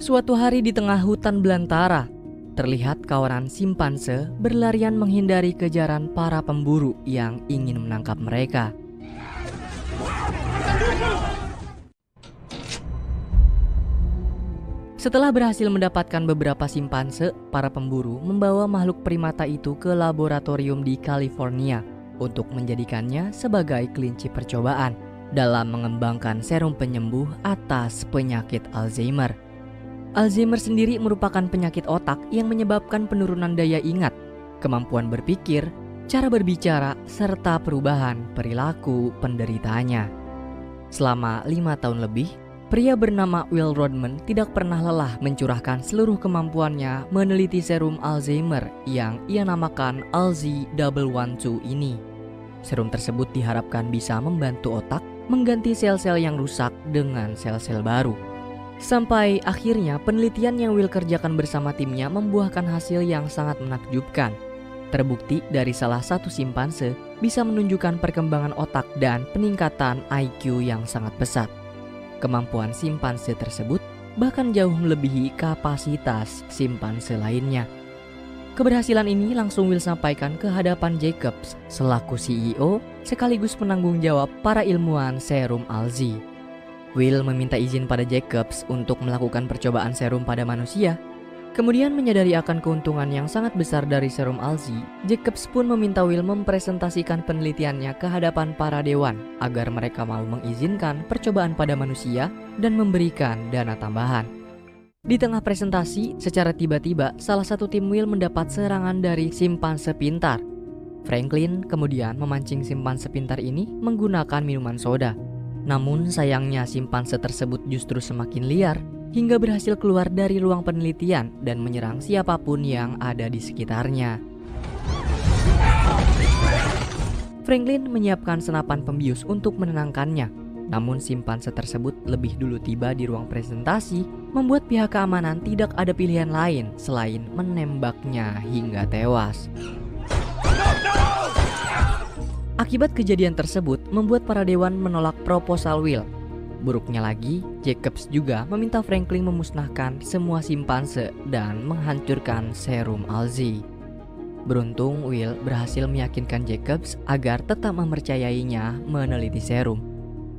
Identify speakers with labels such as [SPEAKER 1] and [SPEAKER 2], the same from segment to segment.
[SPEAKER 1] Suatu hari di tengah hutan belantara, terlihat kawanan simpanse berlarian menghindari kejaran para pemburu yang ingin menangkap mereka. Setelah berhasil mendapatkan beberapa simpanse, para pemburu membawa makhluk primata itu ke laboratorium di California untuk menjadikannya sebagai kelinci percobaan dalam mengembangkan serum penyembuh atas penyakit Alzheimer. Alzheimer sendiri merupakan penyakit otak yang menyebabkan penurunan daya ingat, kemampuan berpikir, cara berbicara, serta perubahan perilaku penderitanya. Selama 5 tahun lebih, pria bernama Will Rodman tidak pernah lelah mencurahkan seluruh kemampuannya meneliti serum Alzheimer yang ia namakan ALZ-112 ini. Serum tersebut diharapkan bisa membantu otak mengganti sel-sel yang rusak dengan sel-sel baru. Sampai akhirnya penelitian yang Will kerjakan bersama timnya membuahkan hasil yang sangat menakjubkan. Terbukti dari salah satu simpanse bisa menunjukkan perkembangan otak dan peningkatan IQ yang sangat pesat. Kemampuan simpanse tersebut bahkan jauh melebihi kapasitas simpanse lainnya. Keberhasilan ini langsung Will sampaikan ke hadapan Jacobs selaku CEO sekaligus penanggung jawab para ilmuwan serum ALZ. Will meminta izin pada Jacobs untuk melakukan percobaan serum pada manusia. Kemudian menyadari akan keuntungan yang sangat besar dari serum ALZ, Jacobs pun meminta Will mempresentasikan penelitiannya ke hadapan para dewan agar mereka mau mengizinkan percobaan pada manusia dan memberikan dana tambahan. Di tengah presentasi, secara tiba-tiba salah satu tim Will mendapat serangan dari simpanse pintar. Franklin kemudian memancing simpanse pintar ini menggunakan minuman soda. Namun sayangnya simpanse tersebut justru semakin liar hingga berhasil keluar dari ruang penelitian dan menyerang siapapun yang ada di sekitarnya. Franklin menyiapkan senapan pembius untuk menenangkannya. Namun simpanse tersebut lebih dulu tiba di ruang presentasi, membuat pihak keamanan tidak ada pilihan lain selain menembaknya hingga tewas. Akibat kejadian tersebut membuat para dewan menolak proposal Will. Buruknya lagi, Jacobs juga meminta Franklin memusnahkan semua simpanse dan menghancurkan serum ALZ. Beruntung Will berhasil meyakinkan Jacobs agar tetap mempercayainya meneliti serum.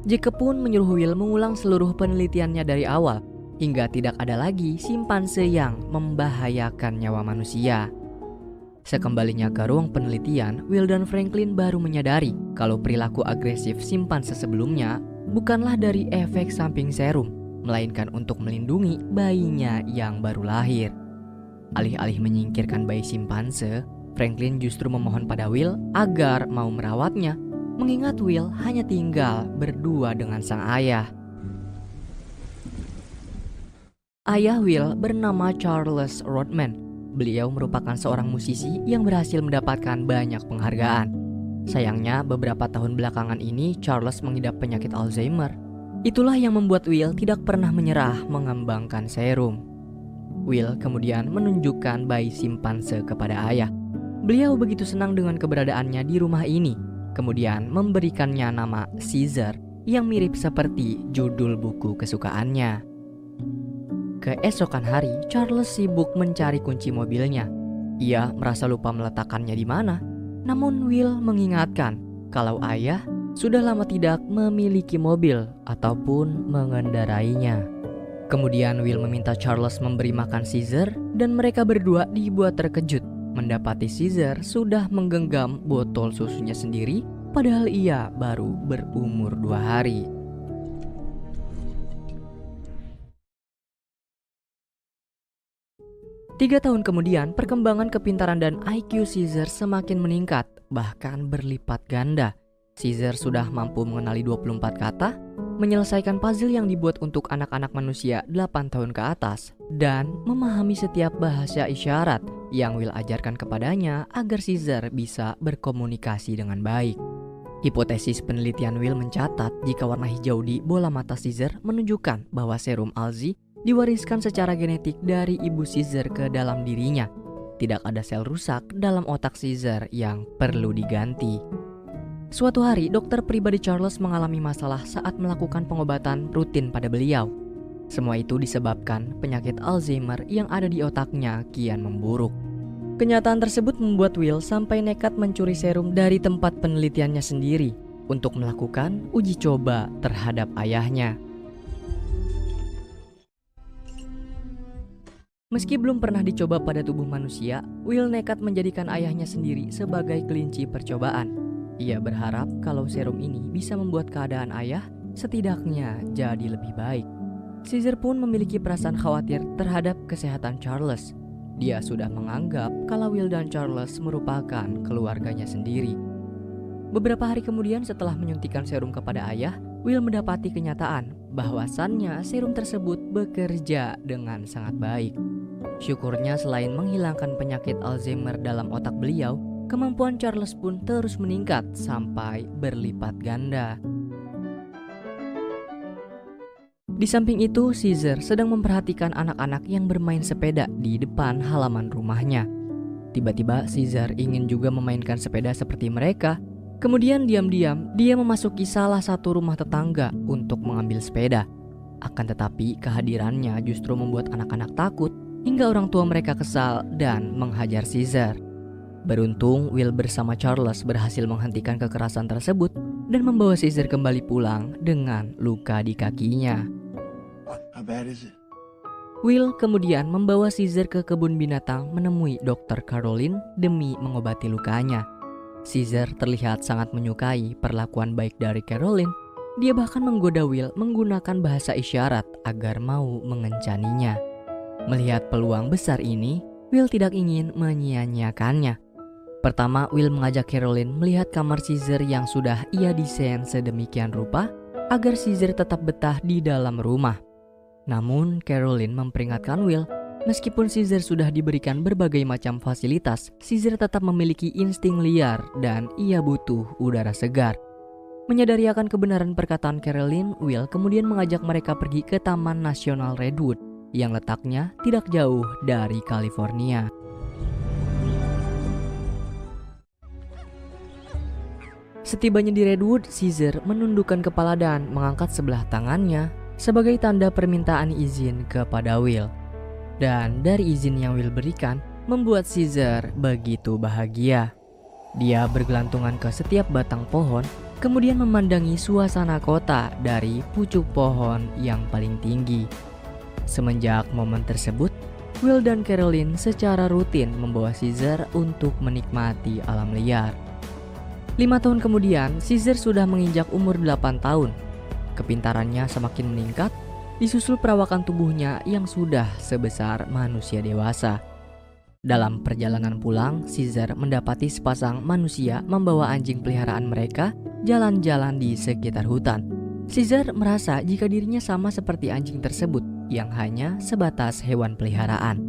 [SPEAKER 1] Jacob pun menyuruh Will mengulang seluruh penelitiannya dari awal hingga tidak ada lagi simpanse yang membahayakan nyawa manusia. Sekembalinya ke ruang penelitian, Will dan Franklin baru menyadari kalau perilaku agresif simpanse sebelumnya bukanlah dari efek samping serum, melainkan untuk melindungi bayinya yang baru lahir. Alih-alih menyingkirkan bayi simpanse, Franklin justru memohon pada Will agar mau merawatnya, mengingat Will hanya tinggal berdua dengan sang ayah. Ayah Will bernama Charles Rodman. Beliau merupakan seorang musisi yang berhasil mendapatkan banyak penghargaan. Sayangnya beberapa tahun belakangan ini Charles mengidap penyakit Alzheimer. Itulah yang membuat Will tidak pernah menyerah mengembangkan serum. Will kemudian menunjukkan bayi simpanse kepada ayah. Beliau begitu senang dengan keberadaannya di rumah ini, kemudian memberikannya nama Caesar yang mirip seperti judul buku kesukaannya. Keesokan hari, Charles sibuk mencari kunci mobilnya. Ia merasa lupa meletakkannya di mana. Namun Will mengingatkan kalau ayah sudah lama tidak memiliki mobil ataupun mengendarainya. Kemudian Will meminta Charles memberi makan Caesar dan mereka berdua dibuat terkejut mendapati Caesar sudah menggenggam botol susunya sendiri padahal ia baru berumur 2 hari. Tiga tahun kemudian, perkembangan kepintaran dan IQ Caesar semakin meningkat, bahkan berlipat ganda. Caesar sudah mampu mengenali 24 kata, menyelesaikan puzzle yang dibuat untuk anak-anak manusia 8 tahun ke atas, dan memahami setiap bahasa isyarat yang Will ajarkan kepadanya agar Caesar bisa berkomunikasi dengan baik. Hipotesis penelitian Will mencatat jika warna hijau di bola mata Caesar menunjukkan bahwa serum ALZ diwariskan secara genetik dari ibu Caesar ke dalam dirinya. Tidak ada sel rusak dalam otak Caesar yang perlu diganti. Suatu hari, dokter pribadi Charles mengalami masalah saat melakukan pengobatan rutin pada beliau. Semua itu disebabkan penyakit Alzheimer yang ada di otaknya kian memburuk. Kenyataan tersebut membuat Will sampai nekat mencuri serum dari tempat penelitiannya sendiri untuk melakukan uji coba terhadap ayahnya. Meski belum pernah dicoba pada tubuh manusia, Will nekat menjadikan ayahnya sendiri sebagai kelinci percobaan. Ia berharap kalau serum ini bisa membuat keadaan ayah setidaknya jadi lebih baik. Caesar pun memiliki perasaan khawatir terhadap kesehatan Charles. Dia sudah menganggap kalau Will dan Charles merupakan keluarganya sendiri. Beberapa hari kemudian setelah menyuntikkan serum kepada ayah, Will mendapati kenyataan bahwasannya serum tersebut bekerja dengan sangat baik. Syukurnya selain menghilangkan penyakit Alzheimer dalam otak beliau, kemampuan Charles pun terus meningkat sampai berlipat ganda. Di samping itu, Caesar sedang memperhatikan anak-anak yang bermain sepeda di depan halaman rumahnya. Tiba-tiba Caesar ingin juga memainkan sepeda seperti mereka. Kemudian diam-diam dia memasuki salah satu rumah tetangga untuk mengambil sepeda. Akan tetapi kehadirannya justru membuat anak-anak takut hingga orang tua mereka kesal dan menghajar Caesar. Beruntung Will bersama Charles berhasil menghentikan kekerasan tersebut dan membawa Caesar kembali pulang dengan luka di kakinya.
[SPEAKER 2] How bad is it?
[SPEAKER 1] Will kemudian membawa Caesar ke kebun binatang menemui Dr. Caroline demi mengobati lukanya. Caesar terlihat sangat menyukai perlakuan baik dari Caroline. Dia bahkan menggoda Will menggunakan bahasa isyarat agar mau mengencaninya. Melihat peluang besar ini, Will tidak ingin menyia-nyiakannya. Pertama, Will mengajak Caroline melihat kamar Caesar yang sudah ia desain sedemikian rupa agar Caesar tetap betah di dalam rumah. Namun, Caroline memperingatkan Will, meskipun Caesar sudah diberikan berbagai macam fasilitas, Caesar tetap memiliki insting liar dan ia butuh udara segar. Menyadari akan kebenaran perkataan Caroline, Will kemudian mengajak mereka pergi ke Taman Nasional Redwood yang letaknya tidak jauh dari California. Setibanya di Redwood, Caesar menundukkan kepala dan mengangkat sebelah tangannya sebagai tanda permintaan izin kepada Will. Dan dari izin yang Will berikan, membuat Caesar begitu bahagia. Dia bergelantungan ke setiap batang pohon, kemudian memandangi suasana kota dari pucuk pohon yang paling tinggi. Semenjak momen tersebut, Will dan Caroline secara rutin membawa Caesar untuk menikmati alam liar. 5 tahun kemudian, Caesar sudah menginjak umur 8 tahun. Kepintarannya semakin meningkat, disusul perawakan tubuhnya yang sudah sebesar manusia dewasa. Dalam perjalanan pulang, Caesar mendapati sepasang manusia membawa anjing peliharaan mereka jalan-jalan di sekitar hutan. Caesar merasa jika dirinya sama seperti anjing tersebut yang hanya sebatas hewan peliharaan.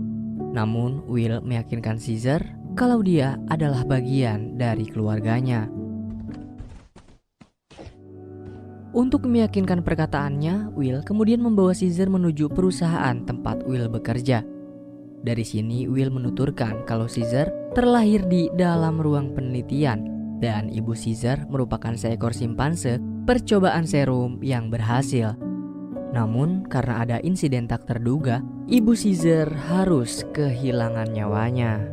[SPEAKER 1] Namun Will meyakinkan Caesar kalau dia adalah bagian dari keluarganya. Untuk meyakinkan perkataannya, Will kemudian membawa Caesar menuju perusahaan tempat Will bekerja. Dari sini Will menuturkan kalau Caesar terlahir di dalam ruang penelitian dan ibu Caesar merupakan seekor simpanse percobaan serum yang berhasil. Namun karena ada insiden tak terduga, ibu Caesar harus kehilangan nyawanya.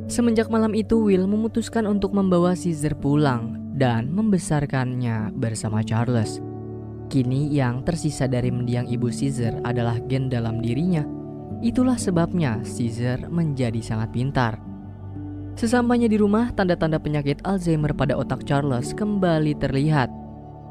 [SPEAKER 1] Semenjak malam itu, Will memutuskan untuk membawa Caesar pulang dan membesarkannya bersama Charles. Kini yang tersisa dari mendiang ibu Caesar adalah gen dalam dirinya. Itulah sebabnya Caesar menjadi sangat pintar. Sesampainya di rumah, tanda-tanda penyakit Alzheimer pada otak Charles kembali terlihat.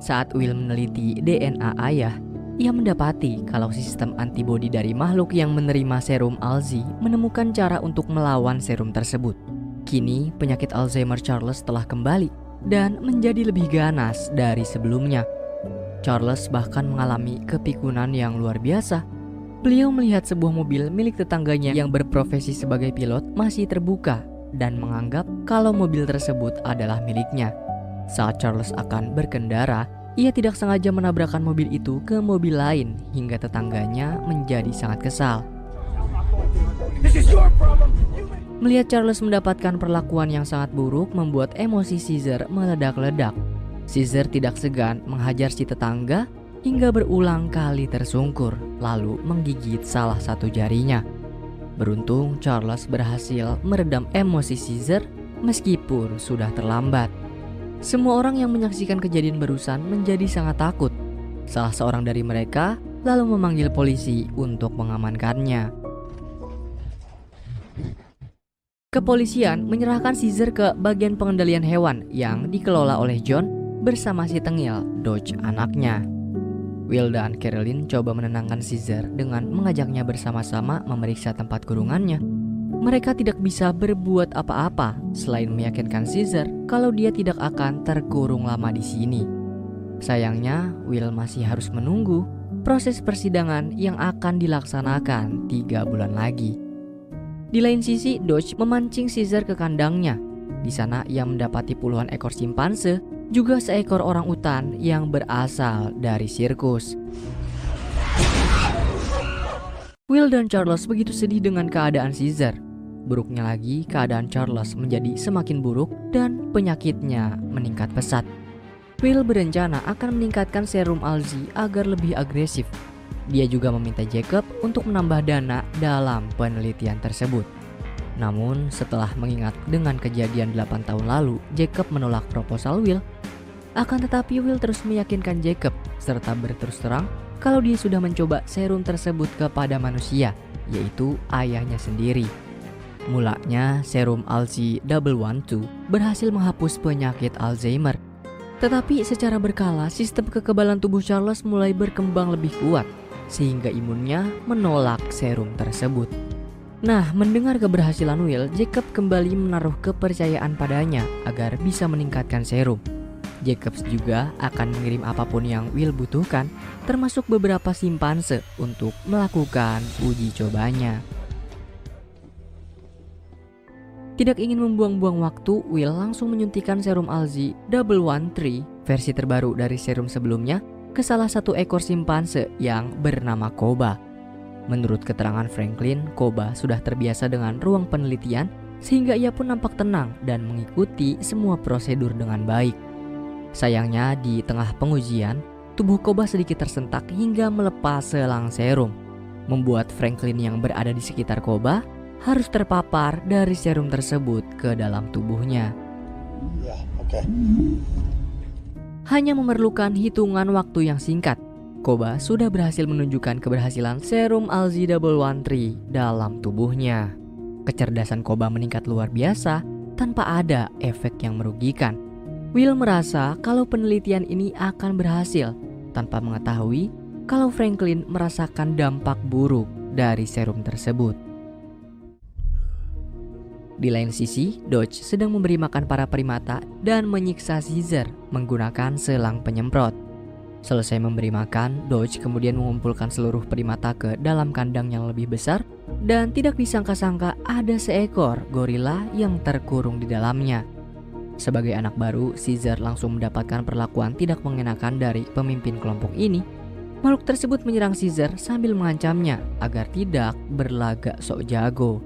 [SPEAKER 1] Saat Will meneliti DNA ayah, ia mendapati kalau sistem antibodi dari makhluk yang menerima serum Alzi menemukan cara untuk melawan serum tersebut. Kini penyakit Alzheimer Charles telah kembali dan menjadi lebih ganas dari sebelumnya. Charles bahkan mengalami kepikunan yang luar biasa. Beliau melihat sebuah mobil milik tetangganya yang berprofesi sebagai pilot masih terbuka dan menganggap kalau mobil tersebut adalah miliknya. Saat Charles akan berkendara, ia tidak sengaja menabrakkan mobil itu ke mobil lain hingga tetangganya menjadi sangat kesal. Melihat Charles mendapatkan perlakuan yang sangat buruk membuat emosi Caesar meledak-ledak. Caesar tidak segan menghajar si tetangga hingga berulang kali tersungkur lalu menggigit salah satu jarinya. Beruntung Charles berhasil meredam emosi Caesar meskipun sudah terlambat. Semua orang yang menyaksikan kejadian barusan menjadi sangat takut. Salah seorang dari mereka lalu memanggil polisi untuk mengamankannya. Kepolisian menyerahkan Caesar ke bagian pengendalian hewan yang dikelola oleh John bersama si tengil Dodge anaknya. Will dan Carolyn coba menenangkan Caesar dengan mengajaknya bersama-sama memeriksa tempat kurungannya. Mereka tidak bisa berbuat apa-apa selain meyakinkan Caesar kalau dia tidak akan terkurung lama di sini. Sayangnya, Will masih harus menunggu proses persidangan yang akan dilaksanakan 3 bulan lagi. Di lain sisi, Dodge memancing Caesar ke kandangnya. Di sana ia mendapati puluhan ekor simpanse, juga seekor orang utan yang berasal dari sirkus. Will dan Charles begitu sedih dengan keadaan Caesar. Buruknya lagi, keadaan Charles menjadi semakin buruk dan penyakitnya meningkat pesat. Will berencana akan meningkatkan serum Alzi agar lebih agresif. Dia juga meminta Jacob untuk menambah dana dalam penelitian tersebut. Namun setelah mengingat dengan kejadian 8 tahun lalu, Jacob menolak proposal Will. Akan tetapi Will terus meyakinkan Jacob serta berterus terang kalau dia sudah mencoba serum tersebut kepada manusia, yaitu ayahnya sendiri. Mulanya serum Alzi 112 berhasil menghapus penyakit Alzheimer. Tetapi secara berkala sistem kekebalan tubuh Charles mulai berkembang lebih kuat sehingga imunnya menolak serum tersebut. Nah, mendengar keberhasilan Will, Jacob kembali menaruh kepercayaan padanya agar bisa meningkatkan serum. Jacob juga akan mengirim apapun yang Will butuhkan, termasuk beberapa simpanse untuk melakukan uji cobanya. Tidak ingin membuang-buang waktu, Will langsung menyuntikkan serum Alzi 113 versi terbaru dari serum sebelumnya ke salah satu ekor simpanse yang bernama Koba. Menurut keterangan Franklin, Koba sudah terbiasa dengan ruang penelitian sehingga ia pun nampak tenang dan mengikuti semua prosedur dengan baik. Sayangnya di tengah pengujian, tubuh Koba sedikit tersentak hingga melepas selang serum, membuat Franklin yang berada di sekitar Koba harus terpapar dari serum tersebut ke dalam tubuhnya. Hanya memerlukan hitungan waktu yang singkat, Koba sudah berhasil menunjukkan keberhasilan serum Alzi 113 dalam tubuhnya. Kecerdasan Koba meningkat luar biasa tanpa ada efek yang merugikan. Will merasa kalau penelitian ini akan berhasil tanpa mengetahui kalau Franklin merasakan dampak buruk dari serum tersebut. Di lain sisi, Dodge sedang memberi makan para primata dan menyiksa Caesar menggunakan selang penyemprot. Selesai memberi makan, Dodge kemudian mengumpulkan seluruh primata ke dalam kandang yang lebih besar dan tidak disangka-sangka ada seekor gorila yang terkurung di dalamnya. Sebagai anak baru, Caesar langsung mendapatkan perlakuan tidak mengenakan dari pemimpin kelompok ini. Makhluk tersebut menyerang Caesar sambil mengancamnya agar tidak berlagak sok jago.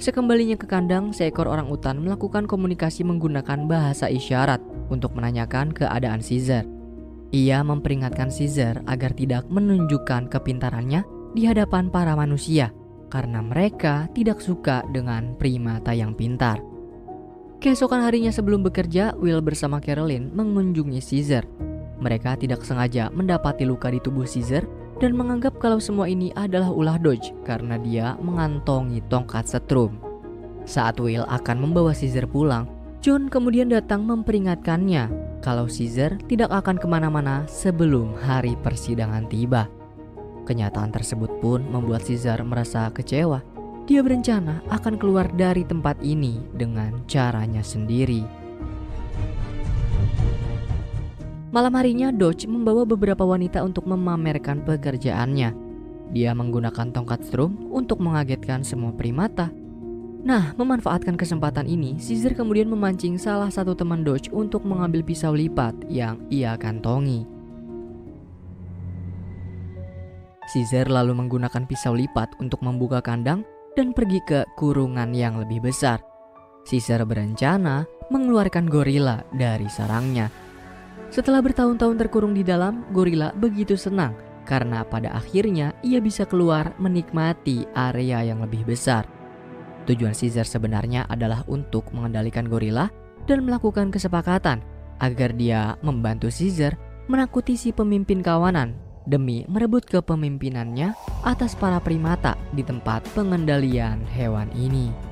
[SPEAKER 1] Sekembalinya ke kandang, seekor orang utan melakukan komunikasi menggunakan bahasa isyarat untuk menanyakan keadaan Caesar. Ia memperingatkan Caesar agar tidak menunjukkan kepintarannya di hadapan para manusia karena mereka tidak suka dengan primata yang pintar. Keesokan harinya sebelum bekerja, Will bersama Carolyn mengunjungi Caesar. Mereka tidak sengaja mendapati luka di tubuh Caesar dan menganggap kalau semua ini adalah ulah Dodge karena dia mengantongi tongkat setrum. Saat Will akan membawa Caesar pulang, John kemudian datang memperingatkannya kalau Caesar tidak akan kemana-mana sebelum hari persidangan tiba. Kenyataan tersebut pun membuat Caesar merasa kecewa. Dia berencana akan keluar dari tempat ini dengan caranya sendiri. Malam harinya, Dodge membawa beberapa wanita untuk memamerkan pekerjaannya. Dia menggunakan tongkat strum untuk mengagetkan semua primata. Nah, memanfaatkan kesempatan ini, Caesar kemudian memancing salah satu teman Dodge untuk mengambil pisau lipat yang ia kantongi. Caesar lalu menggunakan pisau lipat untuk membuka kandang dan pergi ke kurungan yang lebih besar. Caesar berencana mengeluarkan gorila dari sarangnya. Setelah bertahun-tahun terkurung di dalam, gorila begitu senang karena pada akhirnya ia bisa keluar menikmati area yang lebih besar. Tujuan Caesar sebenarnya adalah untuk mengendalikan gorila dan melakukan kesepakatan agar dia membantu Caesar menakuti si pemimpin kawanan demi merebut kepemimpinannya atas para primata di tempat pengendalian hewan ini.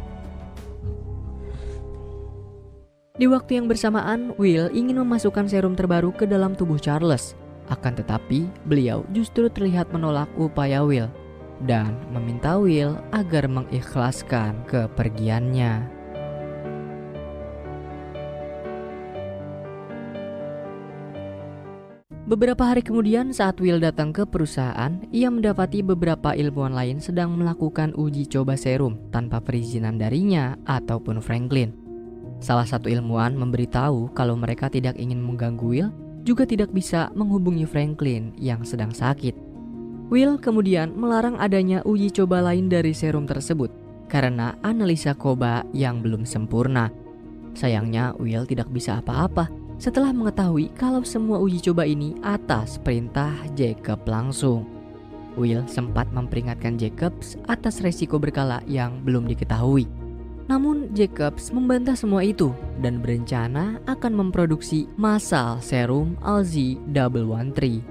[SPEAKER 1] Di waktu yang bersamaan, Will ingin memasukkan serum terbaru ke dalam tubuh Charles. Akan tetapi, beliau justru terlihat menolak upaya Will dan meminta Will agar mengikhlaskan kepergiannya. Beberapa hari kemudian saat Will datang ke perusahaan, ia mendapati beberapa ilmuwan lain sedang melakukan uji coba serum tanpa perizinan darinya ataupun Franklin. Salah satu ilmuwan memberitahu kalau mereka tidak ingin mengganggu Will, juga tidak bisa menghubungi Franklin yang sedang sakit. Will kemudian melarang adanya uji coba lain dari serum tersebut karena analisa Koba yang belum sempurna. Sayangnya Will tidak bisa apa-apa setelah mengetahui kalau semua uji coba ini atas perintah Jacob langsung. Will sempat memperingatkan Jacobs atas resiko berkala yang belum diketahui. Namun Jacobs membantah semua itu dan berencana akan memproduksi massal serum ALZ-113.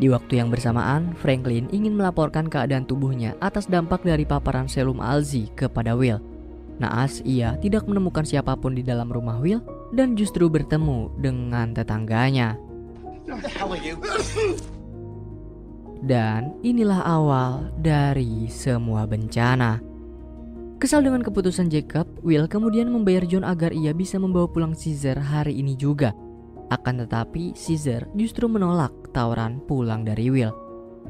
[SPEAKER 1] Di waktu yang bersamaan, Franklin ingin melaporkan keadaan tubuhnya atas dampak dari paparan serum ALZ kepada Will. Naas ia tidak menemukan siapapun di dalam rumah Will dan justru bertemu dengan tetangganya. Dan inilah awal dari semua bencana. Kesal dengan keputusan Jacob, Will kemudian membayar John agar ia bisa membawa pulang Caesar hari ini juga. Akan tetapi Caesar justru menolak tawaran pulang dari Will.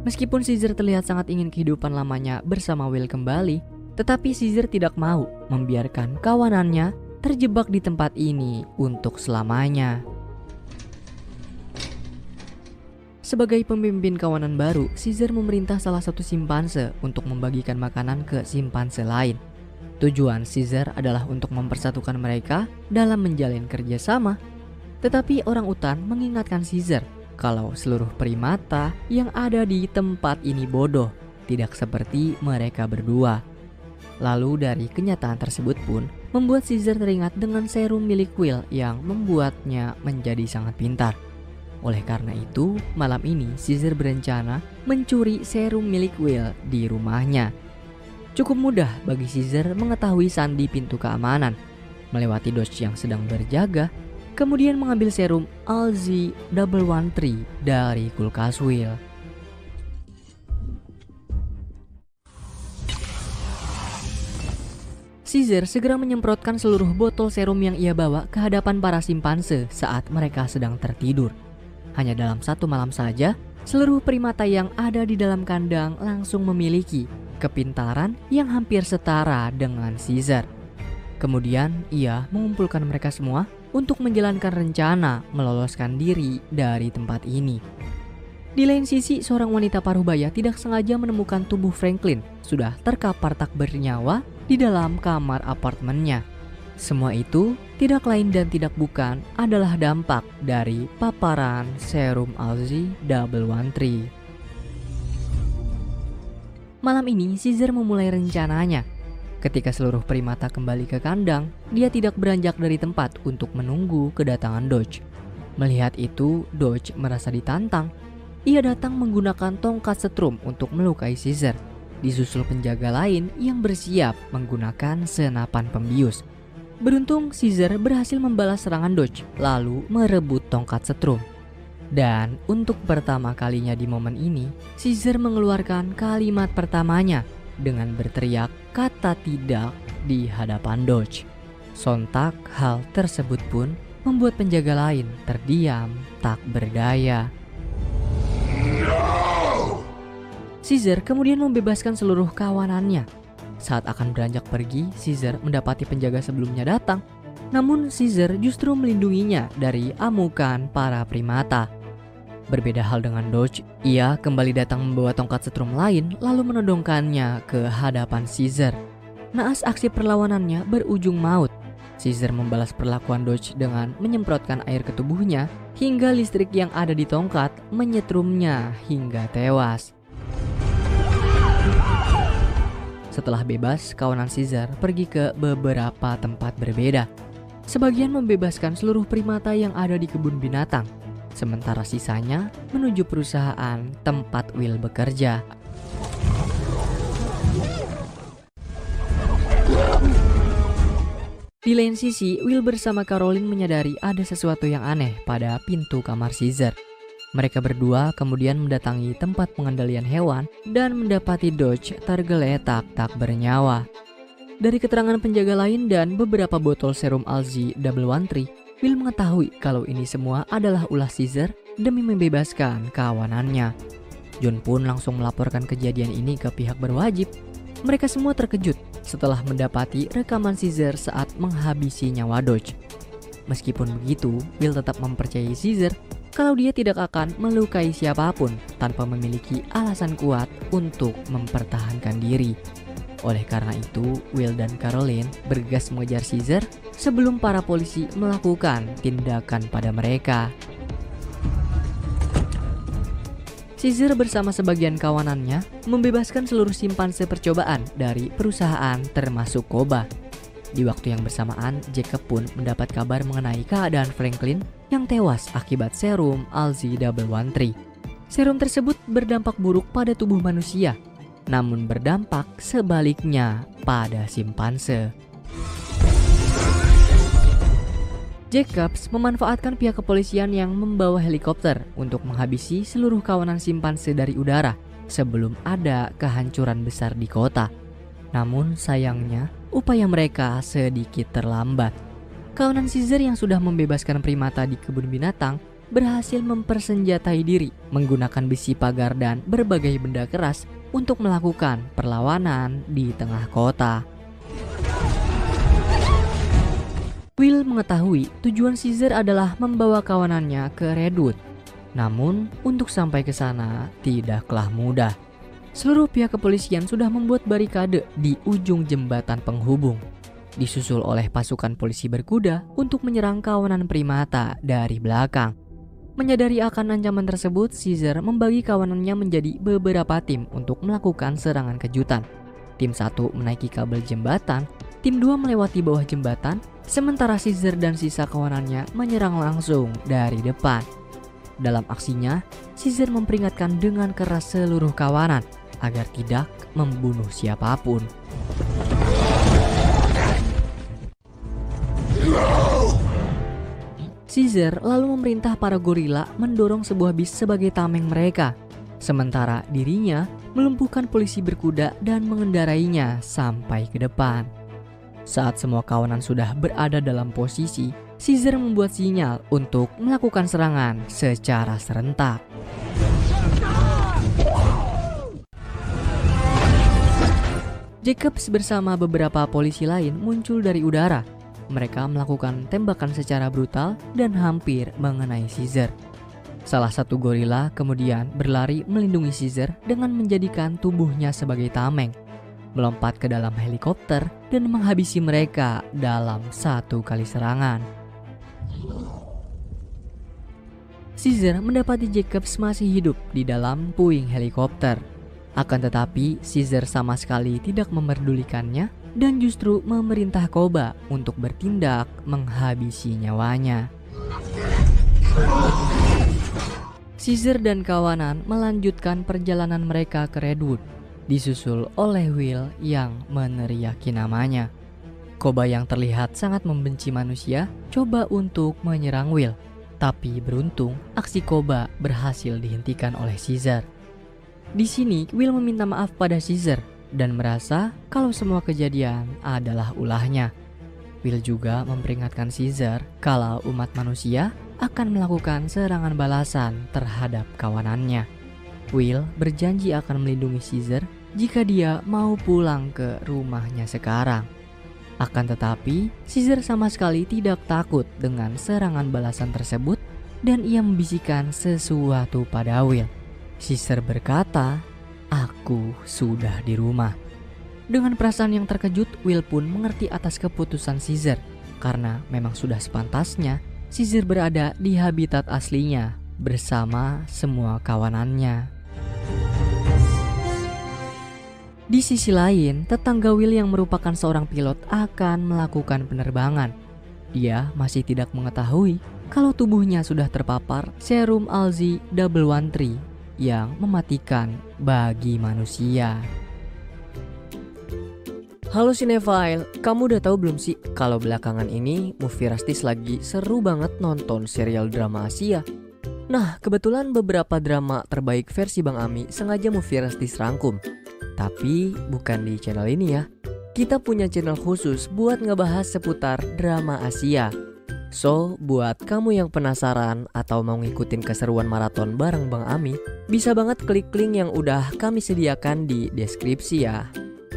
[SPEAKER 1] Meskipun Caesar terlihat sangat ingin kehidupan lamanya bersama Will kembali, tetapi Caesar tidak mau membiarkan kawanannya terjebak di tempat ini untuk selamanya. Sebagai pemimpin kawanan baru, Caesar memerintah salah satu simpanse untuk membagikan makanan ke simpanse lain. Tujuan Caesar adalah untuk mempersatukan mereka dalam menjalin kerjasama. Tetapi orang utan mengingatkan Caesar kalau seluruh primata yang ada di tempat ini bodoh, tidak seperti mereka berdua. Lalu dari kenyataan tersebut pun membuat Caesar teringat dengan serum milik Will yang membuatnya menjadi sangat pintar. Oleh karena itu, malam ini Caesar berencana mencuri serum milik Will di rumahnya. Cukup mudah bagi Caesar mengetahui sandi pintu keamanan, melewati Dodge yang sedang berjaga, kemudian mengambil serum ALZ-113 dari kulkas Will. Caesar segera menyemprotkan seluruh botol serum yang ia bawa ke hadapan para simpanse saat mereka sedang tertidur. Hanya dalam satu malam saja, seluruh primata yang ada di dalam kandang langsung memiliki kepintaran yang hampir setara dengan Caesar. Kemudian ia mengumpulkan mereka semua untuk menjalankan rencana meloloskan diri dari tempat ini. Di lain sisi, seorang wanita paruhbaya tidak sengaja menemukan tubuh Franklin sudah terkapar tak bernyawa di dalam kamar apartemennya. Semua itu tidak lain dan tidak bukan adalah dampak dari paparan serum ALZ-113. Malam ini Caesar memulai rencananya. Ketika seluruh primata kembali ke kandang, dia tidak beranjak dari tempat untuk menunggu kedatangan Dodge. Melihat itu, Dodge merasa ditantang. Ia datang menggunakan tongkat setrum untuk melukai Caesar. Disusul penjaga lain yang bersiap menggunakan senapan pembius. Beruntung Caesar berhasil membalas serangan Dodge lalu merebut tongkat setrum. Dan untuk pertama kalinya di momen ini, Caesar mengeluarkan kalimat pertamanya dengan berteriak kata tidak di hadapan Dodge. Sontak hal tersebut pun membuat penjaga lain terdiam tak berdaya. Caesar kemudian membebaskan seluruh kawanannya. Saat akan beranjak pergi, Caesar mendapati penjaga sebelumnya datang. Namun Caesar justru melindunginya dari amukan para primata. Berbeda hal dengan Dodge, ia kembali datang membawa tongkat setrum lain lalu menodongkannya ke hadapan Caesar. Naas aksi perlawanannya berujung maut. Caesar membalas perlakuan Dodge dengan menyemprotkan air ke tubuhnya hingga listrik yang ada di tongkat menyetrumnya hingga tewas. Setelah bebas, kawanan Caesar pergi ke beberapa tempat berbeda. Sebagian membebaskan seluruh primata yang ada di kebun binatang, sementara sisanya menuju perusahaan tempat Will bekerja. Di lain sisi, Will bersama Caroline menyadari ada sesuatu yang aneh pada pintu kamar Caesar. Mereka berdua kemudian mendatangi tempat pengendalian hewan dan mendapati Dodge tergeletak tak bernyawa. Dari keterangan penjaga lain dan beberapa botol serum ALZ-113, Will mengetahui kalau ini semua adalah ulah Caesar demi membebaskan kawanannya. John pun langsung melaporkan kejadian ini ke pihak berwajib. Mereka semua terkejut setelah mendapati rekaman Caesar saat menghabisi nyawa Dodge. Meskipun begitu, Will tetap mempercayai Caesar kalau dia tidak akan melukai siapapun tanpa memiliki alasan kuat untuk mempertahankan diri. Oleh karena itu, Will dan Caroline bergegas mengejar Caesar sebelum para polisi melakukan tindakan pada mereka. Caesar bersama sebagian kawanannya membebaskan seluruh simpanse percobaan dari perusahaan termasuk Koba. Di waktu yang bersamaan, Jacob pun mendapat kabar mengenai keadaan Franklin yang tewas akibat serum ALZ-113. Serum tersebut berdampak buruk pada tubuh manusia, namun berdampak sebaliknya pada simpanse. Jacobs memanfaatkan pihak kepolisian yang membawa helikopter untuk menghabisi seluruh kawanan simpanse dari udara sebelum ada kehancuran besar di kota. Namun sayangnya, upaya mereka sedikit terlambat. Kawanan Caesar yang sudah membebaskan primata di kebun binatang berhasil mempersenjatai diri menggunakan besi pagar dan berbagai benda keras untuk melakukan perlawanan di tengah kota. Will mengetahui tujuan Caesar adalah membawa kawanannya ke Redwood. Namun, untuk sampai ke sana tidaklah mudah. Seluruh pihak kepolisian sudah membuat barikade di ujung jembatan penghubung, disusul oleh pasukan polisi berkuda untuk menyerang kawanan primata dari belakang. Menyadari akan ancaman tersebut, Caesar membagi kawanannya menjadi beberapa tim untuk melakukan serangan kejutan. Tim 1 menaiki kabel jembatan, tim 2 melewati bawah jembatan, sementara Caesar dan sisa kawanannya menyerang langsung dari depan. Dalam aksinya, Caesar memperingatkan dengan keras seluruh kawanan agar tidak membunuh siapapun. Caesar lalu memerintah para gorila mendorong sebuah bis sebagai tameng mereka, sementara dirinya melumpuhkan polisi berkuda dan mengendarainya sampai ke depan. Saat semua kawanan sudah berada dalam posisi, Caesar membuat sinyal untuk melakukan serangan secara serentak. Jacobs bersama beberapa polisi lain muncul dari udara. Mereka melakukan tembakan secara brutal dan hampir mengenai Caesar. Salah satu gorila kemudian berlari melindungi Caesar dengan menjadikan tubuhnya sebagai tameng, melompat ke dalam helikopter dan menghabisi mereka dalam satu kali serangan. Caesar mendapati Jacobs masih hidup di dalam puing helikopter. Akan tetapi Caesar sama sekali tidak memerdulikannya dan justru memerintah Koba untuk bertindak menghabisi nyawanya. Caesar dan kawanan melanjutkan perjalanan mereka ke Redwood, disusul oleh Will yang meneriaki namanya. Koba yang terlihat sangat membenci manusia coba untuk menyerang Will, tapi beruntung aksi Koba berhasil dihentikan oleh Caesar. Di sini Will meminta maaf pada Caesar dan merasa kalau semua kejadian adalah ulahnya. Will juga memperingatkan Caesar kalau umat manusia akan melakukan serangan balasan terhadap kawanannya. Will berjanji akan melindungi Caesar jika dia mau pulang ke rumahnya sekarang. Akan tetapi, Caesar sama sekali tidak takut dengan serangan balasan tersebut dan ia membisikkan sesuatu pada Will. Caesar berkata, "Aku sudah di rumah." Dengan perasaan yang terkejut, Will pun mengerti atas keputusan Caesar. karena memang sudah sepantasnya Caesar berada di habitat aslinya bersama semua kawanannya. Di sisi lain, tetangga Will yang merupakan seorang pilot akan melakukan penerbangan. Dia masih tidak mengetahui kalau tubuhnya sudah terpapar serum ALZ-113 yang mematikan bagi manusia. Halo Cinephile, kamu udah tahu belum sih kalau belakangan ini Movie Rastis lagi seru banget nonton serial drama Asia? Nah, kebetulan beberapa drama terbaik versi Bang Ami sengaja Movie Rastis rangkum. Tapi bukan di channel ini ya. Kita punya channel khusus buat ngebahas seputar drama Asia. So, buat kamu yang penasaran atau mau ngikutin keseruan maraton bareng Bang Ami, bisa banget klik link yang udah kami sediakan di deskripsi ya.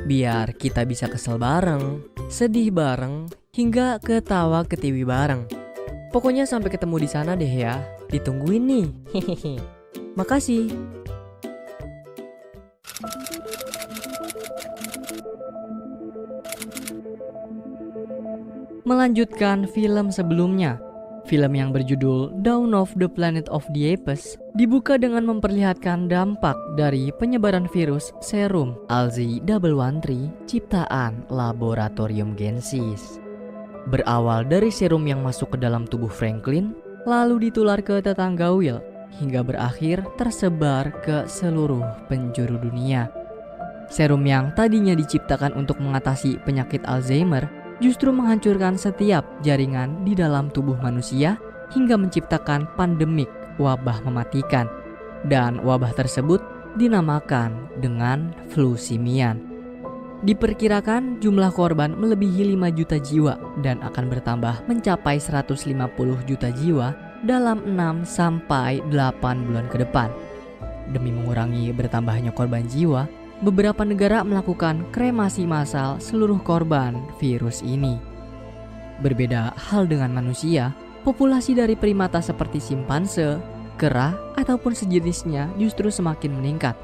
[SPEAKER 1] Biar kita bisa kesel bareng, sedih bareng, hingga ketawa ketiwi bareng. Pokoknya sampai ketemu di sana deh ya. Ditungguin nih. Hehehe. Makasih. Melanjutkan film sebelumnya, film yang berjudul Dawn of the Planet of the Apes dibuka dengan memperlihatkan dampak dari penyebaran virus serum ALZ-113 ciptaan laboratorium Genesis. Berawal dari serum yang masuk ke dalam tubuh Franklin, lalu ditular ke tetangga Will, hingga berakhir tersebar ke seluruh penjuru dunia. Serum yang tadinya diciptakan untuk mengatasi penyakit Alzheimer justru menghancurkan setiap jaringan di dalam tubuh manusia hingga menciptakan pandemik wabah mematikan. Dan wabah tersebut dinamakan dengan flu simian. Diperkirakan jumlah korban melebihi 5 juta jiwa dan akan bertambah mencapai 150 juta jiwa dalam 6-8 bulan ke depan. Demi mengurangi bertambahnya korban jiwa, beberapa negara melakukan kremasi massal seluruh korban virus ini. Berbeda hal dengan manusia, populasi dari primata seperti simpanse, kera, ataupun sejenisnya justru semakin meningkat.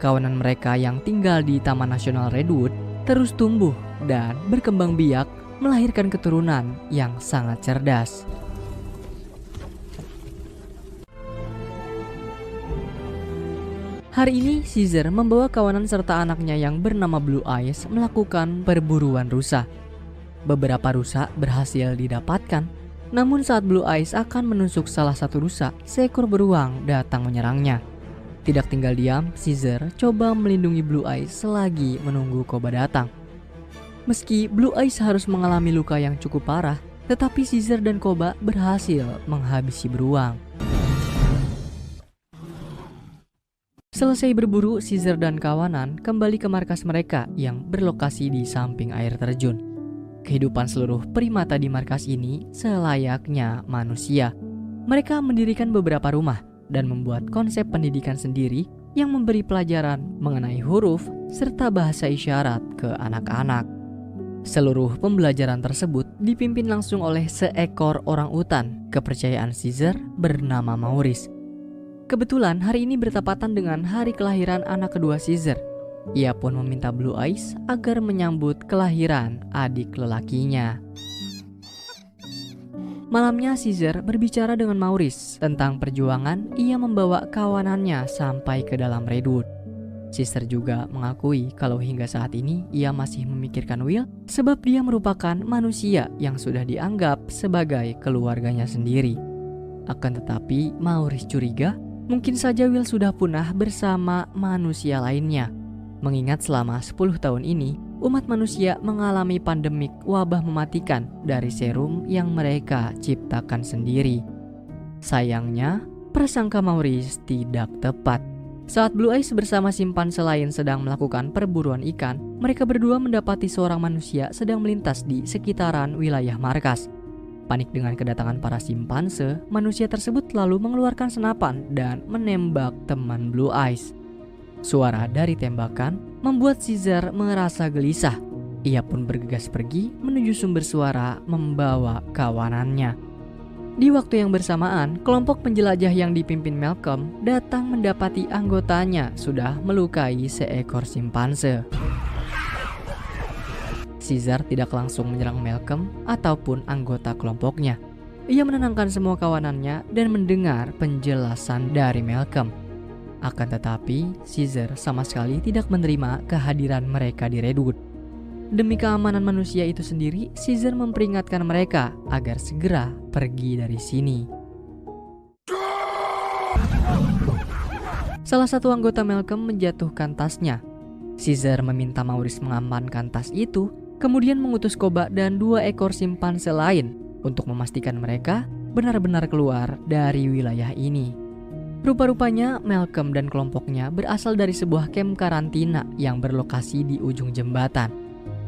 [SPEAKER 1] Kawanan mereka yang tinggal di Taman Nasional Redwood terus tumbuh dan berkembang biak, melahirkan keturunan yang sangat cerdas. Hari ini Caesar membawa kawanan serta anaknya yang bernama Blue Eyes melakukan perburuan rusa. Beberapa rusa berhasil didapatkan, namun saat Blue Eyes akan menusuk salah satu rusa, seekor beruang datang menyerangnya. Tidak tinggal diam, Caesar coba melindungi Blue Eyes selagi menunggu Koba datang. Meski Blue Eyes harus mengalami luka yang cukup parah, tetapi Caesar dan Koba berhasil menghabisi beruang. Selesai berburu, Caesar dan kawanan kembali ke markas mereka yang berlokasi di samping air terjun. Kehidupan seluruh primata di markas ini selayaknya manusia. Mereka mendirikan beberapa rumah dan membuat konsep pendidikan sendiri yang memberi pelajaran mengenai huruf serta bahasa isyarat ke anak-anak. Seluruh pembelajaran tersebut dipimpin langsung oleh seekor orang utan kepercayaan Caesar bernama Maurice. Kebetulan hari ini bertepatan dengan hari kelahiran anak kedua Caesar. Ia pun meminta Blue Eyes agar menyambut kelahiran adik lelakinya. Malamnya Caesar berbicara dengan Maurice tentang perjuangan ia membawa kawanannya sampai ke dalam Redwood. Caesar juga mengakui kalau hingga saat ini ia masih memikirkan Will sebab dia merupakan manusia yang sudah dianggap sebagai keluarganya sendiri. Akan tetapi Maurice curiga mungkin saja Will sudah punah bersama manusia lainnya. Mengingat selama 10 tahun ini, umat manusia mengalami pandemik wabah mematikan dari serum yang mereka ciptakan sendiri. Sayangnya, prasangka Maurice tidak tepat. Saat Blue Eyes bersama simpanse lain sedang melakukan perburuan ikan, mereka berdua mendapati seorang manusia sedang melintas di sekitaran wilayah markas. Panik dengan kedatangan para simpanse, manusia tersebut lalu mengeluarkan senapan dan menembak teman Blue Eyes. Suara dari tembakan membuat Caesar merasa gelisah. Ia pun bergegas pergi menuju sumber suara membawa kawanannya. Di waktu yang bersamaan, kelompok penjelajah yang dipimpin Malcolm datang mendapati anggotanya sudah melukai seekor simpanse. Caesar tidak langsung menyerang Malcolm ataupun anggota kelompoknya. Ia menenangkan semua kawanannya dan mendengar penjelasan dari Malcolm. Akan tetapi, Caesar sama sekali tidak menerima kehadiran mereka di Redwood. Demi keamanan manusia itu sendiri, Caesar memperingatkan mereka agar segera pergi dari sini. Salah satu anggota Malcolm menjatuhkan tasnya. Caesar meminta Maurice mengamankan tas itu, kemudian mengutus Koba dan 2 ekor simpanse lain untuk memastikan mereka benar-benar keluar dari wilayah ini. Rupa-rupanya Malcolm dan kelompoknya berasal dari sebuah kamp karantina yang berlokasi di ujung jembatan.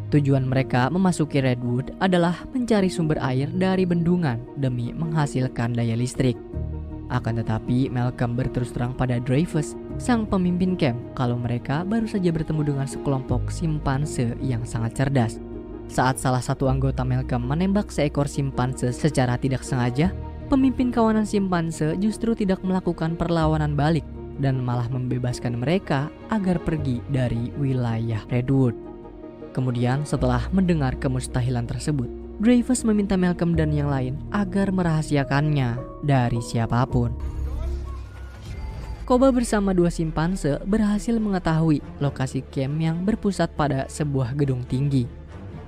[SPEAKER 1] Tujuan mereka memasuki Redwood adalah mencari sumber air dari bendungan demi menghasilkan daya listrik. Akan tetapi Malcolm berterus terang pada Dreyfus, sang pemimpin camp, kalau mereka baru saja bertemu dengan sekelompok simpanse yang sangat cerdas. Saat salah satu anggota Malcolm menembak seekor simpanse secara tidak sengaja, pemimpin kawanan simpanse justru tidak melakukan perlawanan balik dan malah membebaskan mereka agar pergi dari wilayah Redwood. Kemudian setelah mendengar kemustahilan tersebut, Dreyfus meminta Malcolm dan yang lain agar merahasiakannya dari siapapun. Koba bersama 2 simpanse berhasil mengetahui lokasi camp yang berpusat pada sebuah gedung tinggi.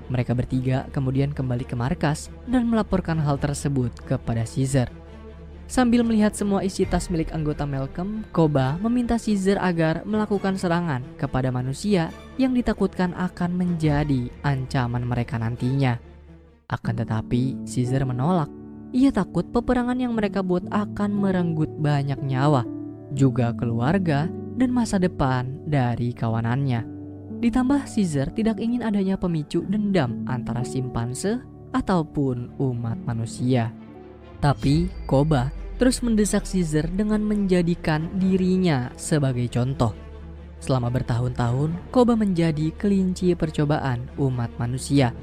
[SPEAKER 1] Mereka bertiga kemudian kembali ke markas dan melaporkan hal tersebut kepada Caesar. Sambil melihat semua isi tas milik anggota Malcolm, Koba meminta Caesar agar melakukan serangan kepada manusia yang ditakutkan akan menjadi ancaman mereka nantinya. Akan tetapi, Caesar menolak. Ia takut peperangan yang mereka buat akan merenggut banyak nyawa, juga keluarga dan masa depan dari kawanannya. Ditambah Caesar tidak ingin adanya pemicu dendam antara simpanse ataupun umat manusia. Tapi Koba terus mendesak Caesar dengan menjadikan dirinya sebagai contoh. Selama bertahun-tahun, Koba menjadi kelinci percobaan umat manusia.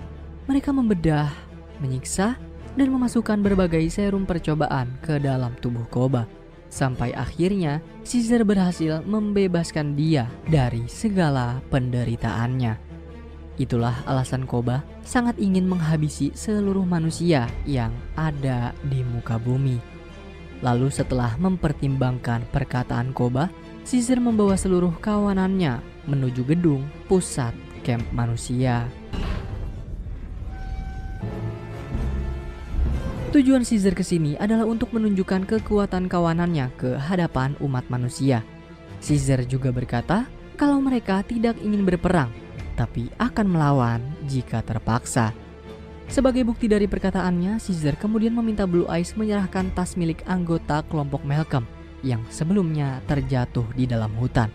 [SPEAKER 1] Mereka membedah, menyiksa, dan memasukkan berbagai serum percobaan ke dalam tubuh Koba. Sampai akhirnya Caesar berhasil membebaskan dia dari segala penderitaannya. Itulah alasan Koba sangat ingin menghabisi seluruh manusia yang ada di muka bumi. Lalu setelah mempertimbangkan perkataan Koba, Caesar membawa seluruh kawanannya menuju gedung pusat kamp manusia. Tujuan Caesar ke sini adalah untuk menunjukkan kekuatan kawanannya ke hadapan umat manusia. Caesar juga berkata kalau mereka tidak ingin berperang, tapi akan melawan jika terpaksa. Sebagai bukti dari perkataannya, Caesar kemudian meminta Blue Eyes menyerahkan tas milik anggota kelompok Malcolm yang sebelumnya terjatuh di dalam hutan.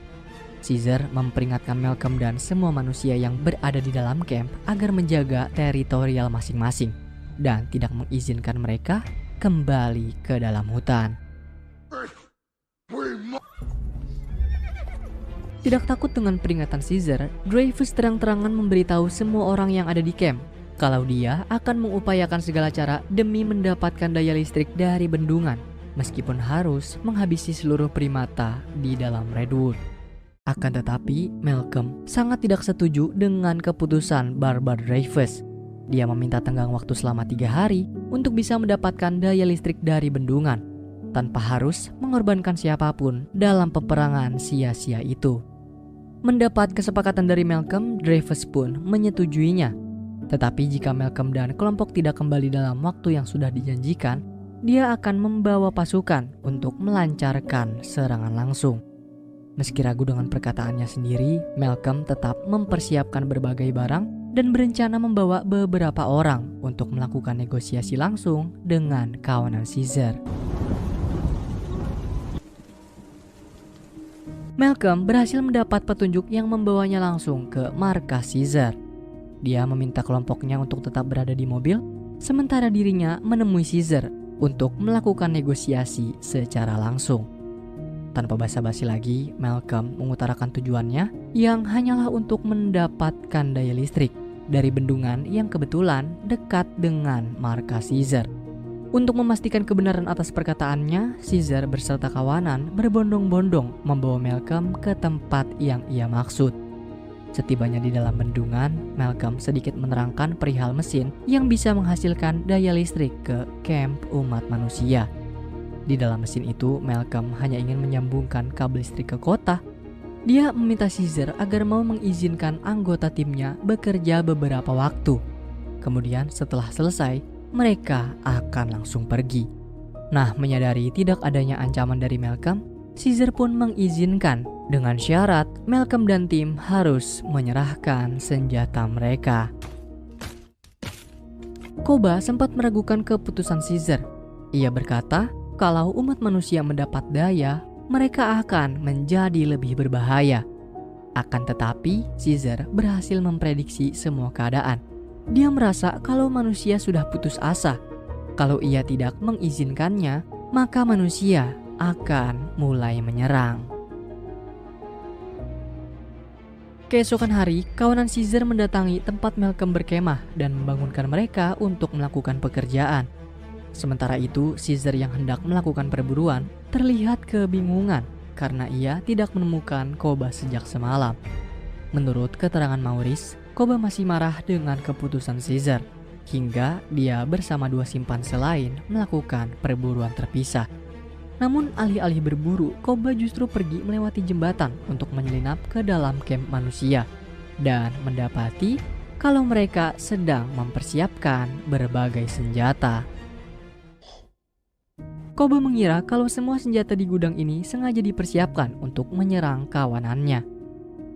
[SPEAKER 1] Caesar memperingatkan Malcolm dan semua manusia yang berada di dalam camp agar menjaga teritorial masing-masing dan tidak mengizinkan mereka kembali ke dalam hutan. Tidak takut dengan peringatan Caesar, Dreyfus terang-terangan memberitahu semua orang yang ada di camp kalau dia akan mengupayakan segala cara demi mendapatkan daya listrik dari bendungan, meskipun harus menghabisi seluruh primata di dalam Redwood. Akan tetapi, Malcolm sangat tidak setuju dengan keputusan barbar Dreyfus. Dia meminta tenggang waktu selama 3 hari untuk bisa mendapatkan daya listrik dari bendungan, tanpa harus mengorbankan siapapun dalam peperangan sia-sia itu. Mendapat kesepakatan dari Malcolm, Dreyfus pun menyetujuinya. Tetapi jika Malcolm dan kelompok tidak kembali dalam waktu yang sudah dijanjikan, dia akan membawa pasukan untuk melancarkan serangan langsung. Meski ragu dengan perkataannya sendiri, Malcolm tetap mempersiapkan berbagai barang dan berencana membawa beberapa orang untuk melakukan negosiasi langsung dengan kawanan Caesar. Malcolm berhasil mendapat petunjuk yang membawanya langsung ke markas Caesar. Dia meminta kelompoknya untuk tetap berada di mobil, sementara dirinya menemui Caesar untuk melakukan negosiasi secara langsung. Tanpa basa-basi lagi, Malcolm mengutarakan tujuannya yang hanyalah untuk mendapatkan daya listrik dari bendungan yang kebetulan dekat dengan markas Caesar. Untuk memastikan kebenaran atas perkataannya, Caesar berserta kawanan berbondong-bondong membawa Malcolm ke tempat yang ia maksud. Setibanya di dalam bendungan, Malcolm sedikit menerangkan perihal mesin yang bisa menghasilkan daya listrik ke kamp umat manusia. Di dalam mesin itu, Malcolm hanya ingin menyambungkan kabel listrik ke kota. Dia meminta Caesar agar mau mengizinkan anggota timnya bekerja beberapa waktu. Kemudian setelah selesai, mereka akan langsung pergi. Nah, menyadari tidak adanya ancaman dari Malcolm, Caesar pun mengizinkan dengan syarat Malcolm dan tim harus menyerahkan senjata mereka. Koba sempat meragukan keputusan Caesar. Ia berkata, kalau umat manusia mendapat daya, mereka akan menjadi lebih berbahaya. Akan tetapi, Caesar berhasil memprediksi semua keadaan. Dia merasa kalau manusia sudah putus asa. Kalau ia tidak mengizinkannya, maka manusia akan mulai menyerang. Keesokan hari, kawanan Caesar mendatangi tempat Malcolm berkemah dan membangunkan mereka untuk melakukan pekerjaan. Sementara itu, Caesar yang hendak melakukan perburuan terlihat kebingungan karena ia tidak menemukan Koba sejak semalam. Menurut keterangan Maurice, Koba masih marah dengan keputusan Caesar, hingga dia bersama dua simpanse lain melakukan perburuan terpisah. Namun alih-alih berburu, Koba justru pergi melewati jembatan untuk menyelinap ke dalam kamp manusia dan mendapati kalau mereka sedang mempersiapkan berbagai senjata. Koba mengira kalau semua senjata di gudang ini sengaja dipersiapkan untuk menyerang kawanannya.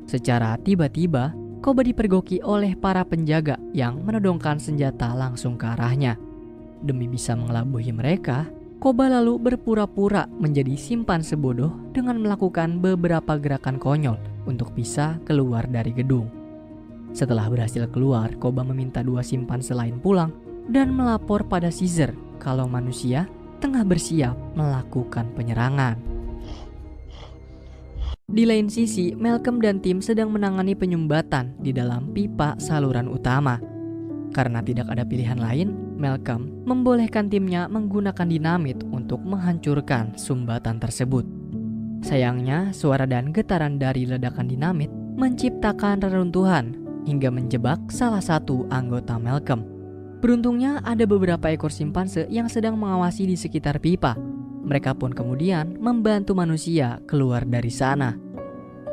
[SPEAKER 1] Secara tiba-tiba, Koba dipergoki oleh para penjaga yang menodongkan senjata langsung ke arahnya. Demi bisa mengelabui mereka, Koba lalu berpura-pura menjadi simpanse bodoh dengan melakukan beberapa gerakan konyol untuk bisa keluar dari gedung. Setelah berhasil keluar, Koba meminta dua simpanse lain pulang dan melapor pada Caesar kalau manusia tengah bersiap melakukan penyerangan. Di lain sisi, Malcolm dan tim sedang menangani penyumbatan di dalam pipa saluran utama. Karena tidak ada pilihan lain, Malcolm membolehkan timnya menggunakan dinamit untuk menghancurkan sumbatan tersebut. Sayangnya, suara dan getaran dari ledakan dinamit menciptakan reruntuhan hingga menjebak salah satu anggota Malcolm. Beruntungnya ada beberapa ekor simpanse yang sedang mengawasi di sekitar pipa. Mereka pun kemudian membantu manusia keluar dari sana.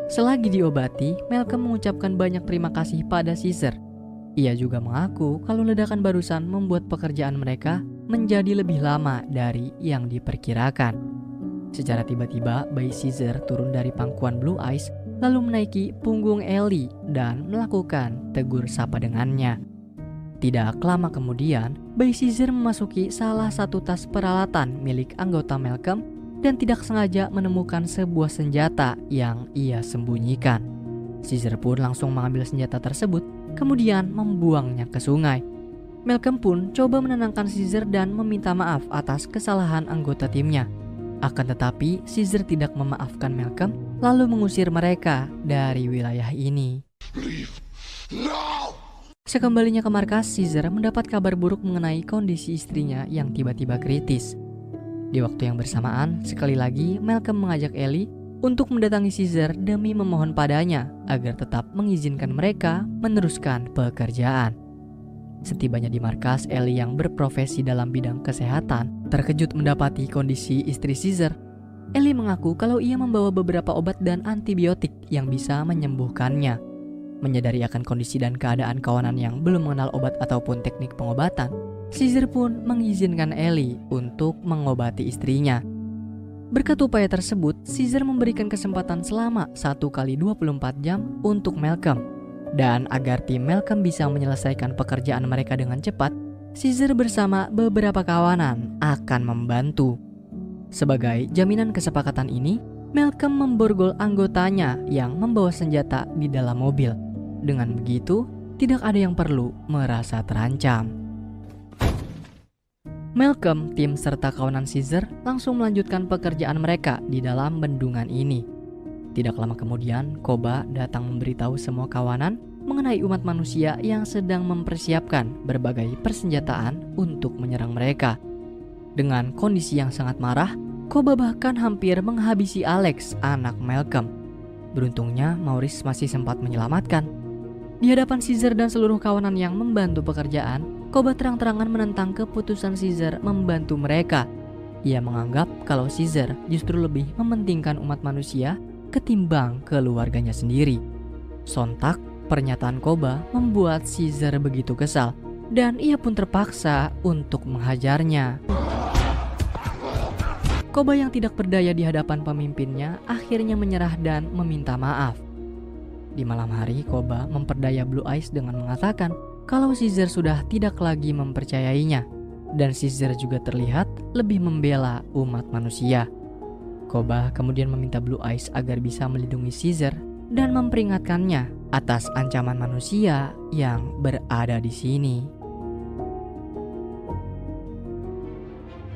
[SPEAKER 1] Selagi diobati, Malcolm mengucapkan banyak terima kasih pada Caesar. Ia juga mengaku kalau ledakan barusan membuat pekerjaan mereka menjadi lebih lama dari yang diperkirakan. Secara tiba-tiba, bayi Caesar turun dari pangkuan Blue Eyes lalu menaiki punggung Ellie dan melakukan tegur sapa dengannya. Tidak lama kemudian, bayi Caesar memasuki salah satu tas peralatan milik anggota Malcolm dan tidak sengaja menemukan sebuah senjata yang ia sembunyikan. Caesar pun langsung mengambil senjata tersebut, kemudian membuangnya ke sungai. Malcolm pun coba menenangkan Caesar dan meminta maaf atas kesalahan anggota timnya. Akan tetapi, Caesar tidak memaafkan Malcolm, lalu mengusir mereka dari wilayah ini. Sekembalinya ke markas, Caesar mendapat kabar buruk mengenai kondisi istrinya yang tiba-tiba kritis. Di waktu yang bersamaan, sekali lagi Malcolm mengajak Ellie untuk mendatangi Caesar demi memohon padanya agar tetap mengizinkan mereka meneruskan pekerjaan. Setibanya di markas, Ellie yang berprofesi dalam bidang kesehatan terkejut mendapati kondisi istri Caesar. Ellie mengaku kalau ia membawa beberapa obat dan antibiotik yang bisa menyembuhkannya. Menyadari akan kondisi dan keadaan kawanan yang belum mengenal obat ataupun teknik pengobatan, Caesar pun mengizinkan Ellie untuk mengobati istrinya. Berkat upaya tersebut, Caesar memberikan kesempatan selama 1x24 jam untuk Malcolm. Dan agar tim Malcolm bisa menyelesaikan pekerjaan mereka dengan cepat, Caesar bersama beberapa kawanan akan membantu. Sebagai jaminan kesepakatan ini, Malcolm memborgol anggotanya yang membawa senjata di dalam mobil. Dengan begitu, tidak ada yang perlu merasa terancam. Malcolm, tim serta kawanan Caesar langsung melanjutkan pekerjaan mereka di dalam bendungan ini. Tidak lama kemudian, Koba datang memberitahu semua kawanan mengenai umat manusia yang sedang mempersiapkan berbagai persenjataan untuk menyerang mereka. Dengan kondisi yang sangat marah, Koba bahkan hampir menghabisi Alex, anak Malcolm. Beruntungnya Maurice masih sempat menyelamatkan. Di hadapan Caesar dan seluruh kawanan yang membantu pekerjaan, Koba terang-terangan menentang keputusan Caesar membantu mereka. Ia menganggap kalau Caesar justru lebih mementingkan umat manusia ketimbang keluarganya sendiri. Sontak, pernyataan Koba membuat Caesar begitu kesal dan ia pun terpaksa untuk menghajarnya. Koba yang tidak berdaya di hadapan pemimpinnya akhirnya menyerah dan meminta maaf. Di malam hari, Koba memperdaya Blue Eyes dengan mengatakan kalau Caesar sudah tidak lagi mempercayainya dan Caesar juga terlihat lebih membela umat manusia. Koba kemudian meminta Blue Eyes agar bisa melindungi Caesar dan memperingatkannya atas ancaman manusia yang berada di sini.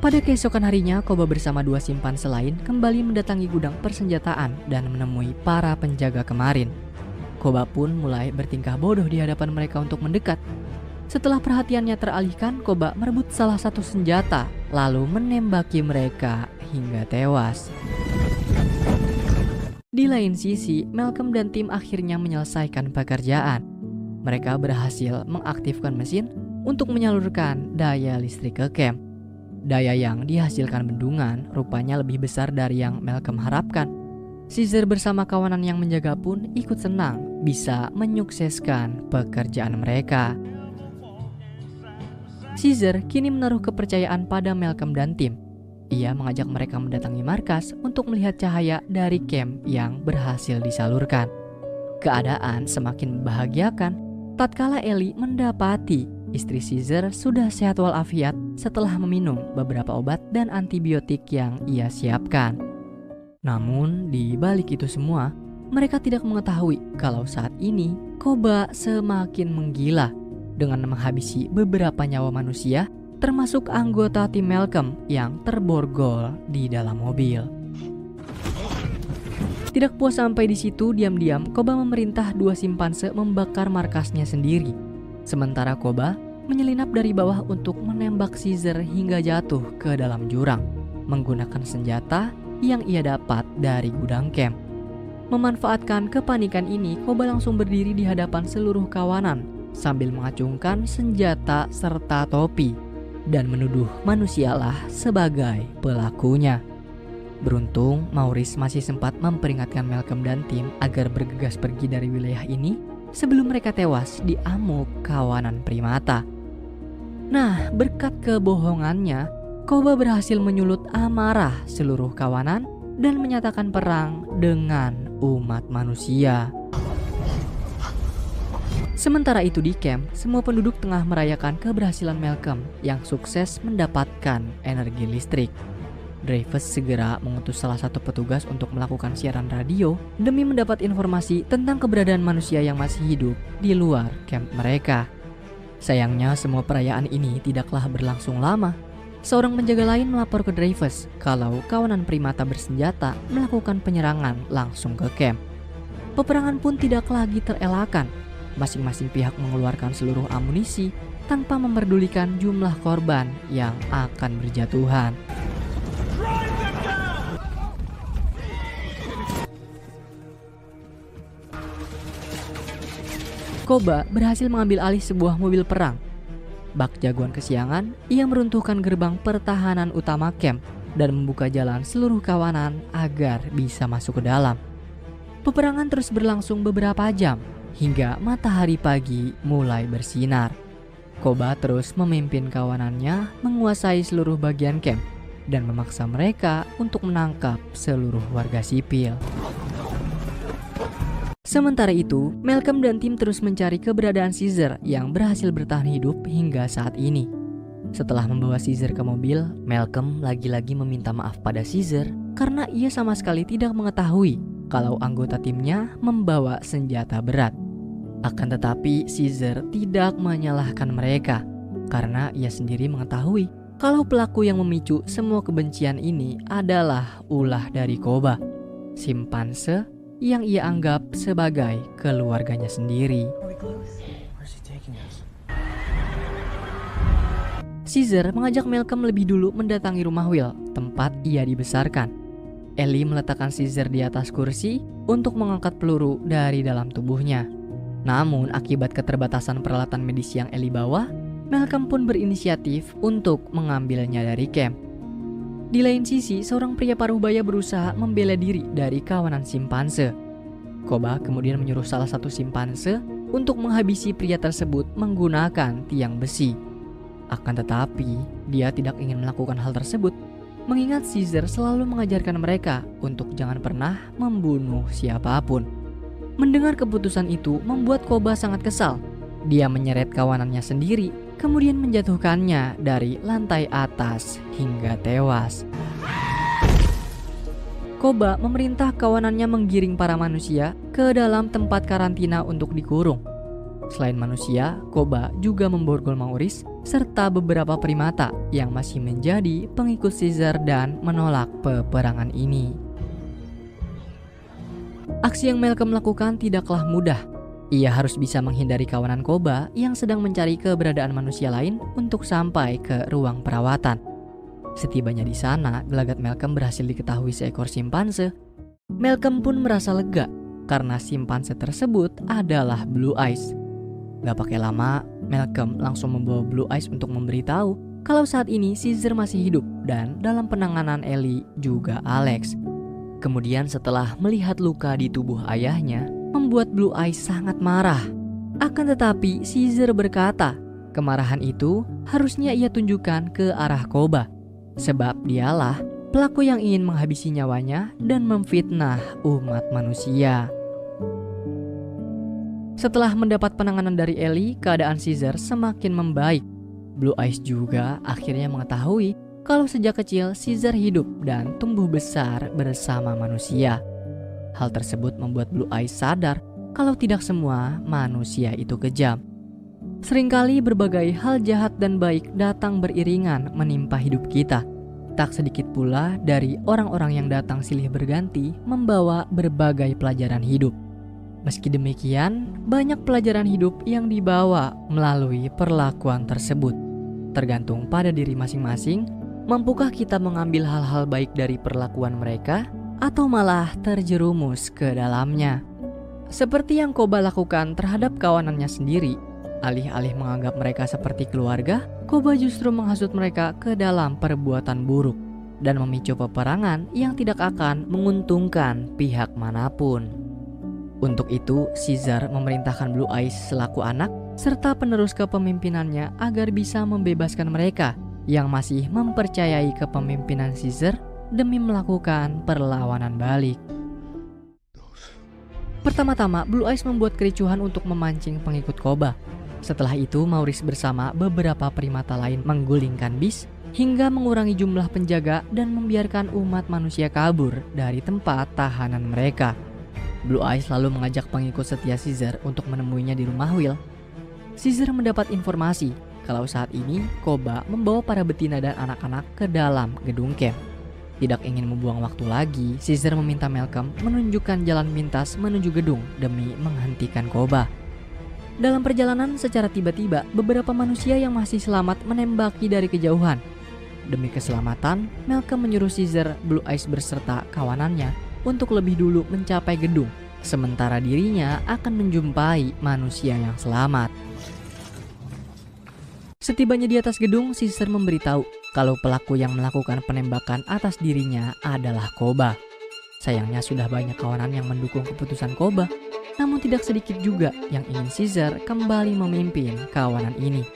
[SPEAKER 1] Pada keesokan harinya, Koba bersama 2 simpanse lain kembali mendatangi gudang persenjataan dan menemui para penjaga kemarin. Koba pun mulai bertingkah bodoh di hadapan mereka untuk mendekat. Setelah perhatiannya teralihkan, Koba merebut salah satu senjata, lalu menembaki mereka hingga tewas. Di lain sisi, Malcolm dan tim akhirnya menyelesaikan pekerjaan. Mereka berhasil mengaktifkan mesin untuk menyalurkan daya listrik ke camp. Daya yang dihasilkan bendungan rupanya lebih besar dari yang Malcolm harapkan. Caesar bersama kawanan yang menjaga pun ikut senang bisa menyukseskan pekerjaan mereka. Caesar kini menaruh kepercayaan pada Malcolm dan tim. Ia mengajak mereka mendatangi markas untuk melihat cahaya dari camp yang berhasil disalurkan. Keadaan semakin membahagiakan tatkala Ellie mendapati istri Caesar sudah sehat walafiat setelah meminum beberapa obat dan antibiotik yang ia siapkan. Namun di balik itu semua, mereka tidak mengetahui kalau saat ini Koba semakin menggila dengan menghabisi beberapa nyawa manusia, termasuk anggota tim Malcolm yang terborgol di dalam mobil. Tidak puas sampai di situ, diam-diam Koba memerintah 2 simpanse membakar markasnya sendiri. Sementara Koba menyelinap dari bawah untuk menembak Caesar hingga jatuh ke dalam jurang, menggunakan senjata yang ia dapat dari gudang camp. Memanfaatkan kepanikan ini, Koba langsung berdiri di hadapan seluruh kawanan sambil mengacungkan senjata serta topi dan menuduh manusialah sebagai pelakunya. Beruntung, Maurice masih sempat memperingatkan Malcolm dan tim agar bergegas pergi dari wilayah ini sebelum mereka tewas di amuk kawanan primata. Nah, berkat kebohongannya, Koba berhasil menyulut amarah seluruh kawanan dan menyatakan perang dengan umat manusia. Sementara itu di camp, semua penduduk tengah merayakan keberhasilan Malcolm yang sukses mendapatkan energi listrik. Dreyfus segera mengutus salah satu petugas untuk melakukan siaran radio demi mendapat informasi tentang keberadaan manusia yang masih hidup di luar camp mereka. Sayangnya semua perayaan ini tidaklah berlangsung lama. Seorang penjaga lain melapor ke Dreyfus kalau kawanan primata bersenjata melakukan penyerangan langsung ke camp. Peperangan pun tidak lagi terelakkan. Masing-masing pihak mengeluarkan seluruh amunisi tanpa memperdulikan jumlah korban yang akan berjatuhan. Koba berhasil mengambil alih sebuah mobil perang. Bak jagoan kesiangan, ia meruntuhkan gerbang pertahanan utama camp dan membuka jalan seluruh kawanan agar bisa masuk ke dalam. Peperangan terus berlangsung beberapa jam hingga matahari pagi mulai bersinar. Koba terus memimpin kawanannya menguasai seluruh bagian camp dan memaksa mereka untuk menangkap seluruh warga sipil. Sementara itu, Malcolm dan tim terus mencari keberadaan Caesar yang berhasil bertahan hidup hingga saat ini. Setelah membawa Caesar ke mobil, Malcolm lagi-lagi meminta maaf pada Caesar karena ia sama sekali tidak mengetahui kalau anggota timnya membawa senjata berat. Akan tetapi Caesar tidak menyalahkan mereka karena ia sendiri mengetahui kalau pelaku yang memicu semua kebencian ini adalah ulah dari Koba, simpanse yang ia anggap sebagai keluarganya sendiri. Caesar mengajak Malcolm lebih dulu mendatangi rumah Will, tempat ia dibesarkan. Ellie meletakkan Caesar di atas kursi untuk mengangkat peluru dari dalam tubuhnya. Namun akibat keterbatasan peralatan medis yang Ellie bawa, Malcolm pun berinisiatif untuk mengambilnya dari camp. Di lain sisi, seorang pria paruh baya berusaha membela diri dari kawanan simpanse. Koba kemudian menyuruh salah satu simpanse untuk menghabisi pria tersebut menggunakan tiang besi. Akan tetapi, dia tidak ingin melakukan hal tersebut, mengingat Caesar selalu mengajarkan mereka untuk jangan pernah membunuh siapapun. Mendengar keputusan itu membuat Koba sangat kesal. Dia menyeret kawanannya sendiri, kemudian menjatuhkannya dari lantai atas hingga tewas. Koba memerintah kawanannya menggiring para manusia ke dalam tempat karantina untuk dikurung. Selain manusia, Koba juga memborgol Maurice serta beberapa primata yang masih menjadi pengikut Caesar dan menolak peperangan ini. Aksi yang Malcolm lakukan tidaklah mudah. Ia harus bisa menghindari kawanan Koba yang sedang mencari keberadaan manusia lain untuk sampai ke ruang perawatan. Setibanya di sana, gelagat Malcolm berhasil diketahui seekor simpanse. Malcolm pun merasa lega karena simpanse tersebut adalah Blue Eyes. Gak pakai lama, Malcolm langsung membawa Blue Eyes untuk memberitahu kalau saat ini Caesar masih hidup dan dalam penanganan Ellie juga Alex. Kemudian setelah melihat luka di tubuh ayahnya, membuat Blue Eyes sangat marah. Akan tetapi Caesar berkata, kemarahan itu harusnya ia tunjukkan ke arah Koba, sebab dialah pelaku yang ingin menghabisi nyawanya dan memfitnah umat manusia. Setelah mendapat penanganan dari Ellie, keadaan Caesar semakin membaik. Blue Eyes juga akhirnya mengetahui kalau sejak kecil Caesar hidup dan tumbuh besar bersama manusia. Hal tersebut membuat Blue Eyes sadar kalau tidak semua manusia itu kejam. Seringkali berbagai hal jahat dan baik datang beriringan menimpa hidup kita. Tak sedikit pula dari orang-orang yang datang silih berganti membawa berbagai pelajaran hidup. Meski demikian, banyak pelajaran hidup yang dibawa melalui perlakuan tersebut. Tergantung pada diri masing-masing, mampukah kita mengambil hal-hal baik dari perlakuan mereka atau malah terjerumus ke dalamnya. Seperti yang Koba lakukan terhadap kawanannya sendiri, alih-alih menganggap mereka seperti keluarga, Koba justru menghasut mereka ke dalam perbuatan buruk dan memicu peperangan yang tidak akan menguntungkan pihak manapun. Untuk itu, Caesar memerintahkan Blue Eyes selaku anak serta penerus kepemimpinannya agar bisa membebaskan mereka yang masih mempercayai kepemimpinan Caesar demi melakukan perlawanan balik. Pertama-tama, Blue Eyes membuat kericuhan untuk memancing pengikut Koba. Setelah itu, Maurice bersama beberapa primata lain menggulingkan bis hingga mengurangi jumlah penjaga dan membiarkan umat manusia kabur dari tempat tahanan mereka. Blue Eyes lalu mengajak pengikut setia Caesar untuk menemuinya di rumah Will. Caesar mendapat informasi kalau saat ini Koba membawa para betina dan anak-anak ke dalam gedung camp. Tidak ingin membuang waktu lagi, Caesar meminta Malcolm menunjukkan jalan pintas menuju gedung demi menghentikan Koba. Dalam perjalanan secara tiba-tiba, beberapa manusia yang masih selamat menembaki dari kejauhan. Demi keselamatan, Malcolm menyuruh Caesar, Blue Eyes beserta kawanannya untuk lebih dulu mencapai gedung, sementara dirinya akan menjumpai manusia yang selamat. Setibanya di atas gedung, Caesar memberitahu kalau pelaku yang melakukan penembakan atas dirinya adalah Koba. Sayangnya sudah banyak kawanan yang mendukung keputusan Koba, namun tidak sedikit juga yang ingin Caesar kembali memimpin kawanan ini.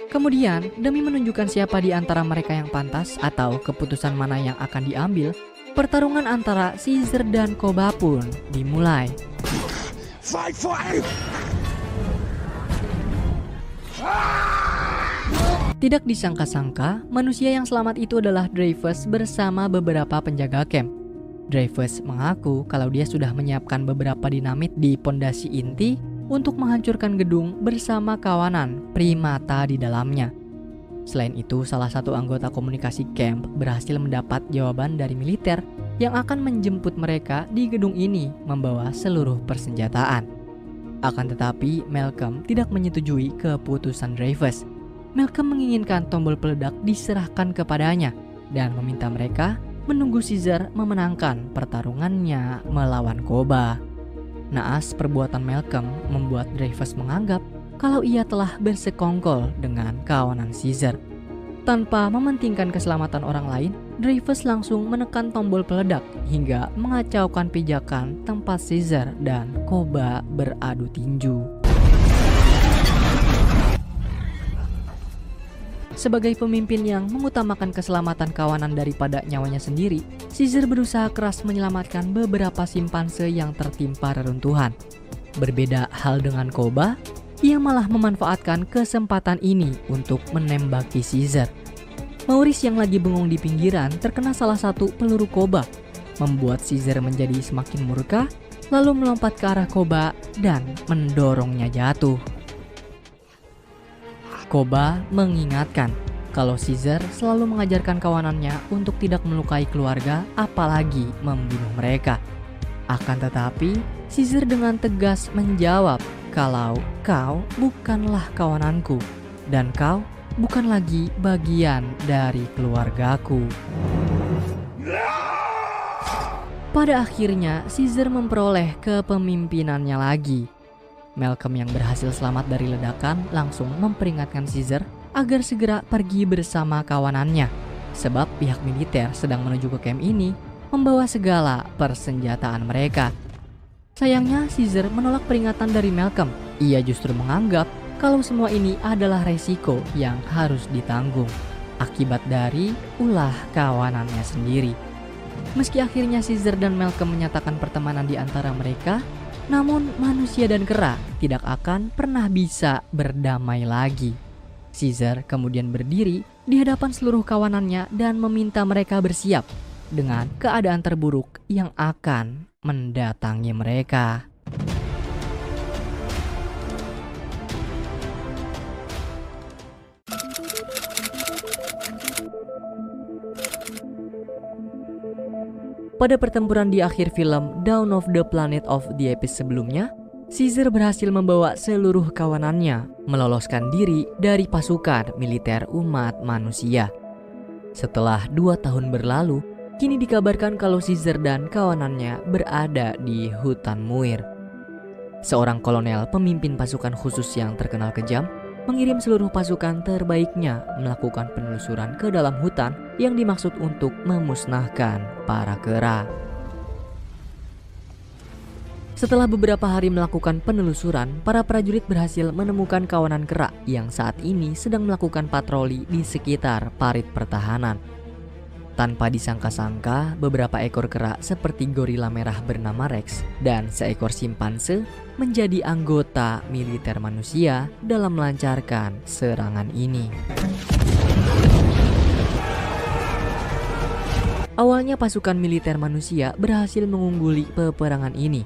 [SPEAKER 1] Kemudian, demi menunjukkan siapa di antara mereka yang pantas atau keputusan mana yang akan diambil, pertarungan antara Caesar dan Koba pun dimulai.
[SPEAKER 2] Fight for it!
[SPEAKER 1] Tidak disangka-sangka, manusia yang selamat itu adalah Dreyfus bersama beberapa penjaga camp. Dreyfus mengaku kalau dia sudah menyiapkan beberapa dinamit di pondasi inti untuk menghancurkan gedung bersama kawanan primata di dalamnya. Selain itu, salah satu anggota komunikasi camp berhasil mendapat jawaban dari militer yang akan menjemput mereka di gedung ini membawa seluruh persenjataan. Akan tetapi, Malcolm tidak menyetujui keputusan Dreyfus. Malcolm menginginkan tombol peledak diserahkan kepadanya dan meminta mereka menunggu Caesar memenangkan pertarungannya melawan Koba. Naas perbuatan Malcolm membuat Dreyfus menganggap kalau ia telah bersekongkol dengan kawanan Caesar. Tanpa mementingkan keselamatan orang lain, Dreyfus langsung menekan tombol peledak hingga mengacaukan pijakan tempat Caesar dan Koba beradu tinju. Sebagai pemimpin yang mengutamakan keselamatan kawanan daripada nyawanya sendiri, Caesar berusaha keras menyelamatkan beberapa simpanse yang tertimpa reruntuhan. Berbeda hal dengan Koba, ia malah memanfaatkan kesempatan ini untuk menembaki Caesar. Maurice yang lagi bengong di pinggiran terkena salah satu peluru Koba, membuat Caesar menjadi semakin murka, lalu melompat ke arah Koba dan mendorongnya jatuh. Koba mengingatkan kalau Caesar selalu mengajarkan kawanannya untuk tidak melukai keluarga, apalagi membunuh mereka. Akan tetapi, Caesar dengan tegas menjawab kalau kau bukanlah kawananku dan kau bukan lagi bagian dari keluargaku. Pada akhirnya, Caesar memperoleh kepemimpinannya lagi. Malcolm yang berhasil selamat dari ledakan langsung memperingatkan Caesar agar segera pergi bersama kawanannya, sebab pihak militer sedang menuju ke camp ini membawa segala persenjataan mereka. Sayangnya Caesar menolak peringatan dari Malcolm. Ia justru menganggap kalau semua ini adalah resiko yang harus ditanggung akibat dari ulah kawanannya sendiri. Meski akhirnya Caesar dan Malcolm menyatakan pertemanan di antara mereka, namun manusia dan kera tidak akan pernah bisa berdamai lagi. Caesar kemudian berdiri di hadapan seluruh kawanannya dan meminta mereka bersiap dengan keadaan terburuk yang akan mendatangi mereka. Pada pertempuran di akhir film Dawn of the Planet of the Apes sebelumnya, Caesar berhasil membawa seluruh kawanannya meloloskan diri dari pasukan militer umat manusia. Setelah 2 tahun berlalu, kini dikabarkan kalau Caesar dan kawanannya berada di hutan Muir. Seorang kolonel pemimpin pasukan khusus yang terkenal kejam mengirim seluruh pasukan terbaiknya melakukan penelusuran ke dalam hutan yang dimaksud untuk memusnahkan para kera. Setelah beberapa hari melakukan penelusuran, para prajurit berhasil menemukan kawanan kera yang saat ini sedang melakukan patroli di sekitar parit pertahanan. Tanpa disangka-sangka, beberapa ekor kera seperti gorila merah bernama Rex dan seekor simpanse menjadi anggota militer manusia dalam melancarkan serangan ini. Awalnya pasukan militer manusia berhasil mengungguli peperangan ini.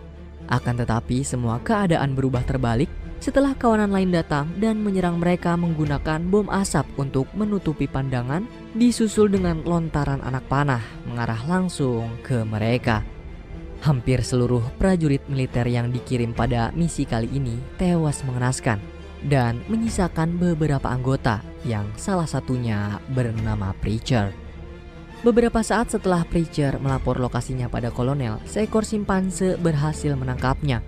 [SPEAKER 1] Akan tetapi semua keadaan berubah terbalik setelah kawanan lain datang dan menyerang mereka menggunakan bom asap untuk menutupi pandangan, disusul dengan lontaran anak panah mengarah langsung ke mereka. Hampir seluruh prajurit militer yang dikirim pada misi kali ini tewas mengenaskan dan menyisakan beberapa anggota yang salah satunya bernama Preacher. Beberapa saat setelah Preacher melapor lokasinya pada kolonel, seekor simpanse berhasil menangkapnya.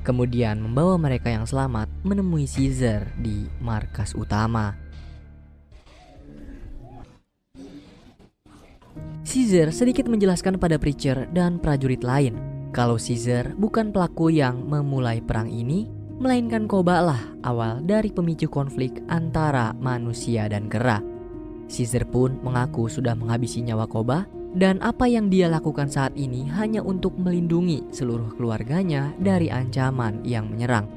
[SPEAKER 1] Kemudian membawa mereka yang selamat menemui Caesar di markas utama. Caesar sedikit menjelaskan pada Preacher dan prajurit lain kalau Caesar bukan pelaku yang memulai perang ini, melainkan Koba lah awal dari pemicu konflik antara manusia dan kera. Caesar pun mengaku sudah menghabisi nyawa Koba dan apa yang dia lakukan saat ini hanya untuk melindungi seluruh keluarganya dari ancaman yang menyerang.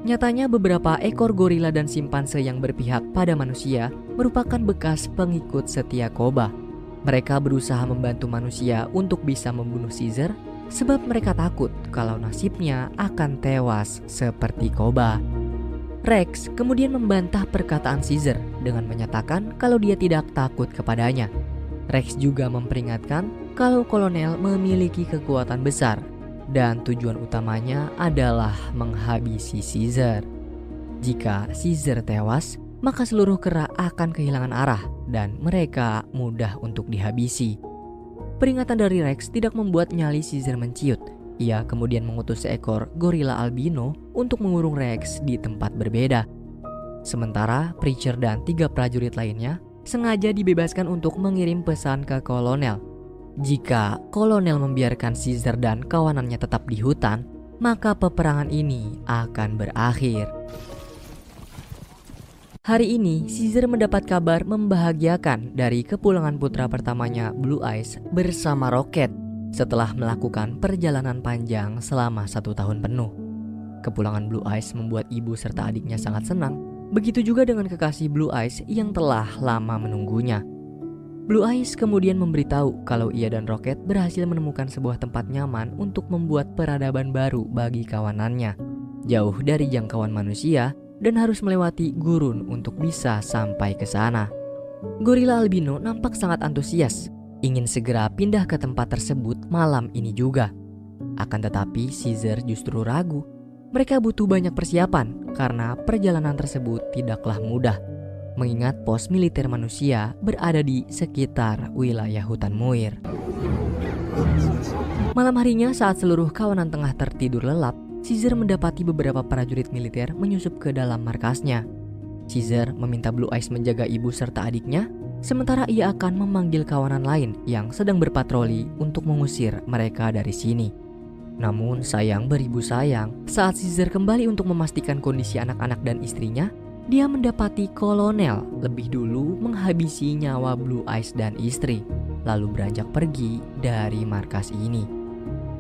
[SPEAKER 1] Nyatanya beberapa ekor gorila dan simpanse yang berpihak pada manusia merupakan bekas pengikut setia Koba. Mereka berusaha membantu manusia untuk bisa membunuh Caesar sebab mereka takut kalau nasibnya akan tewas seperti Koba. Rex kemudian membantah perkataan Caesar dengan menyatakan kalau dia tidak takut kepadanya. Rex juga memperingatkan kalau kolonel memiliki kekuatan besar dan tujuan utamanya adalah menghabisi Caesar. Jika Caesar tewas, maka seluruh kera akan kehilangan arah dan mereka mudah untuk dihabisi. Peringatan dari Rex tidak membuat nyali Caesar menciut. Ia kemudian mengutus seekor gorila albino untuk mengurung Rex di tempat berbeda. Sementara Preacher dan 3 prajurit lainnya sengaja dibebaskan untuk mengirim pesan ke kolonel. Jika kolonel membiarkan Caesar dan kawanannya tetap di hutan, maka peperangan ini akan berakhir. Hari ini, Caesar mendapat kabar membahagiakan dari kepulangan putra pertamanya Blue Eyes bersama Rocket setelah melakukan perjalanan panjang selama 1 tahun penuh. Kepulangan Blue Eyes membuat ibu serta adiknya sangat senang, begitu juga dengan kekasih Blue Eyes yang telah lama menunggunya. Blue Eyes kemudian memberitahu kalau ia dan Rocket berhasil menemukan sebuah tempat nyaman untuk membuat peradaban baru bagi kawanannya, jauh dari jangkauan manusia dan harus melewati gurun untuk bisa sampai ke sana. Gorila albino nampak sangat antusias, ingin segera pindah ke tempat tersebut malam ini juga. Akan tetapi Caesar justru ragu. Mereka butuh banyak persiapan karena perjalanan tersebut tidaklah mudah, mengingat pos militer manusia berada di sekitar wilayah hutan Muir. Malam harinya saat seluruh kawanan tengah tertidur lelap, Caesar mendapati beberapa prajurit militer menyusup ke dalam markasnya. Caesar meminta Blue Eyes menjaga ibu serta adiknya, sementara ia akan memanggil kawanan lain yang sedang berpatroli untuk mengusir mereka dari sini. Namun sayang beribu sayang, saat Caesar kembali untuk memastikan kondisi anak-anak dan istrinya, dia mendapati kolonel lebih dulu menghabisi nyawa Blue Eyes dan istri, lalu beranjak pergi dari markas ini.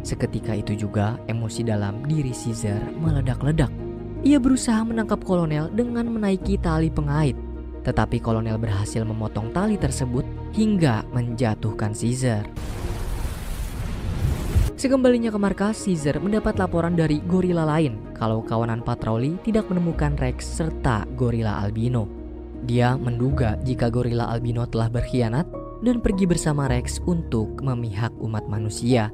[SPEAKER 1] Seketika itu juga emosi dalam diri Caesar meledak-ledak. Ia berusaha menangkap kolonel dengan menaiki tali pengait, tetapi kolonel berhasil memotong tali tersebut hingga menjatuhkan Caesar. Sekembalinya ke markas, Caesar mendapat laporan dari gorila lain kalau kawanan patroli tidak menemukan Rex serta gorila albino. Dia menduga jika gorila albino telah berkhianat dan pergi bersama Rex untuk memihak umat manusia.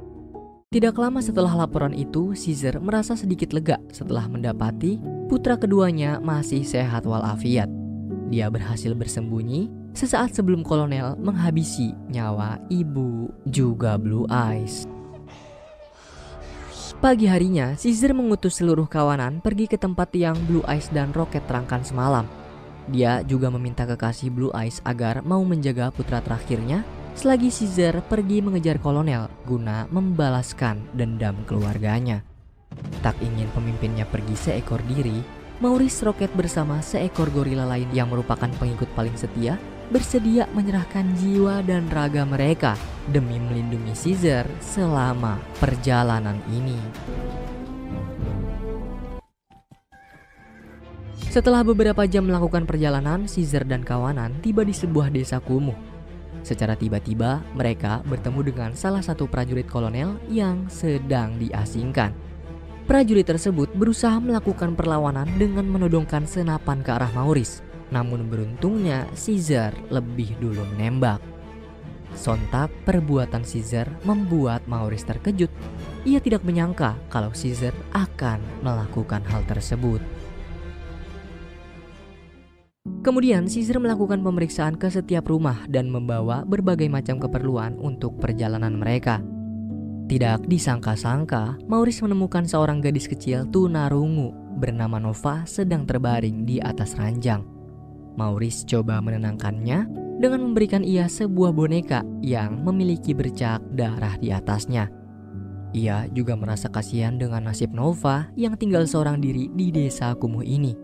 [SPEAKER 1] Tidak lama setelah laporan itu, Caesar merasa sedikit lega setelah mendapati putra keduanya masih sehat walafiat. Dia berhasil bersembunyi sesaat sebelum kolonel menghabisi nyawa ibu juga Blue Eyes. Pagi harinya, Caesar mengutus seluruh kawanan pergi ke tempat yang Blue Eyes dan Rocket terangkan semalam. Dia juga meminta kekasih Blue Eyes agar mau menjaga putra terakhirnya selagi Caesar pergi mengejar kolonel guna membalaskan dendam keluarganya. Tak ingin pemimpinnya pergi seekor diri, Maurice Rocket bersama seekor gorila lain yang merupakan pengikut paling setia bersedia menyerahkan jiwa dan raga mereka demi melindungi Caesar selama perjalanan ini. Setelah beberapa jam melakukan perjalanan, Caesar dan kawanan tiba di sebuah desa kumuh. Secara tiba-tiba, mereka bertemu dengan salah satu prajurit kolonel yang sedang diasingkan. Prajurit tersebut berusaha melakukan perlawanan dengan menodongkan senapan ke arah Maurice. Namun beruntungnya, Caesar lebih dulu menembak. Sontak, perbuatan Caesar membuat Maurice terkejut. Ia tidak menyangka kalau Caesar akan melakukan hal tersebut. Kemudian Caesar melakukan pemeriksaan ke setiap rumah dan membawa berbagai macam keperluan untuk perjalanan mereka. Tidak disangka-sangka, Maurice menemukan seorang gadis kecil tunarungu bernama Nova sedang terbaring di atas ranjang. Maurice coba menenangkannya dengan memberikan ia sebuah boneka yang memiliki bercak darah di atasnya. Ia juga merasa kasihan dengan nasib Nova yang tinggal seorang diri di desa kumuh ini.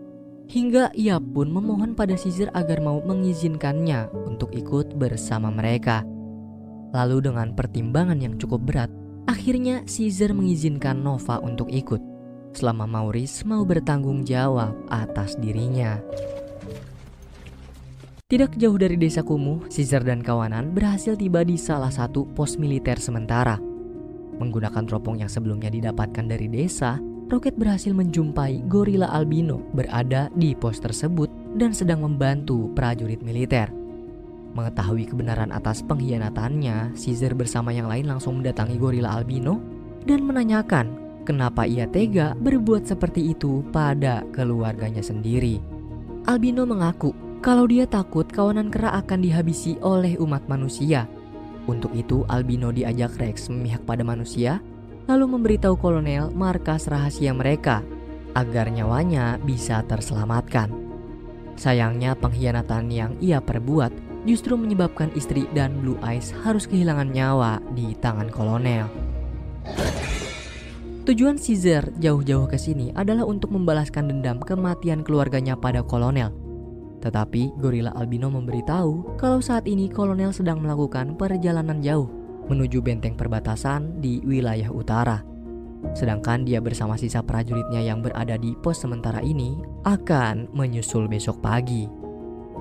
[SPEAKER 1] Hingga ia pun memohon pada Caesar agar mau mengizinkannya untuk ikut bersama mereka. Lalu dengan pertimbangan yang cukup berat, akhirnya Caesar mengizinkan Nova untuk ikut, selama Maurice mau bertanggung jawab atas dirinya. Tidak jauh dari desa kumuh, Caesar dan kawanan berhasil tiba di salah satu pos militer sementara. Menggunakan teropong yang sebelumnya didapatkan dari desa, Rocket berhasil menjumpai gorila albino berada di pos tersebut dan sedang membantu prajurit militer. Mengetahui kebenaran atas pengkhianatannya, Caesar bersama yang lain langsung mendatangi gorila albino dan menanyakan kenapa ia tega berbuat seperti itu pada keluarganya sendiri. Albino mengaku kalau dia takut kawanan kera akan dihabisi oleh umat manusia. Untuk itu Albino diajak Rex memihak pada manusia, lalu memberitahu kolonel markas rahasia mereka agar nyawanya bisa terselamatkan. Sayangnya pengkhianatan yang ia perbuat justru menyebabkan istri dan Blue Eyes harus kehilangan nyawa di tangan kolonel. Tujuan Caesar jauh-jauh ke sini adalah untuk membalaskan dendam kematian keluarganya pada kolonel. Tetapi gorila albino memberitahu kalau saat ini kolonel sedang melakukan perjalanan jauh menuju benteng perbatasan di wilayah utara. Sedangkan dia bersama sisa prajuritnya yang berada di pos sementara ini akan menyusul besok pagi.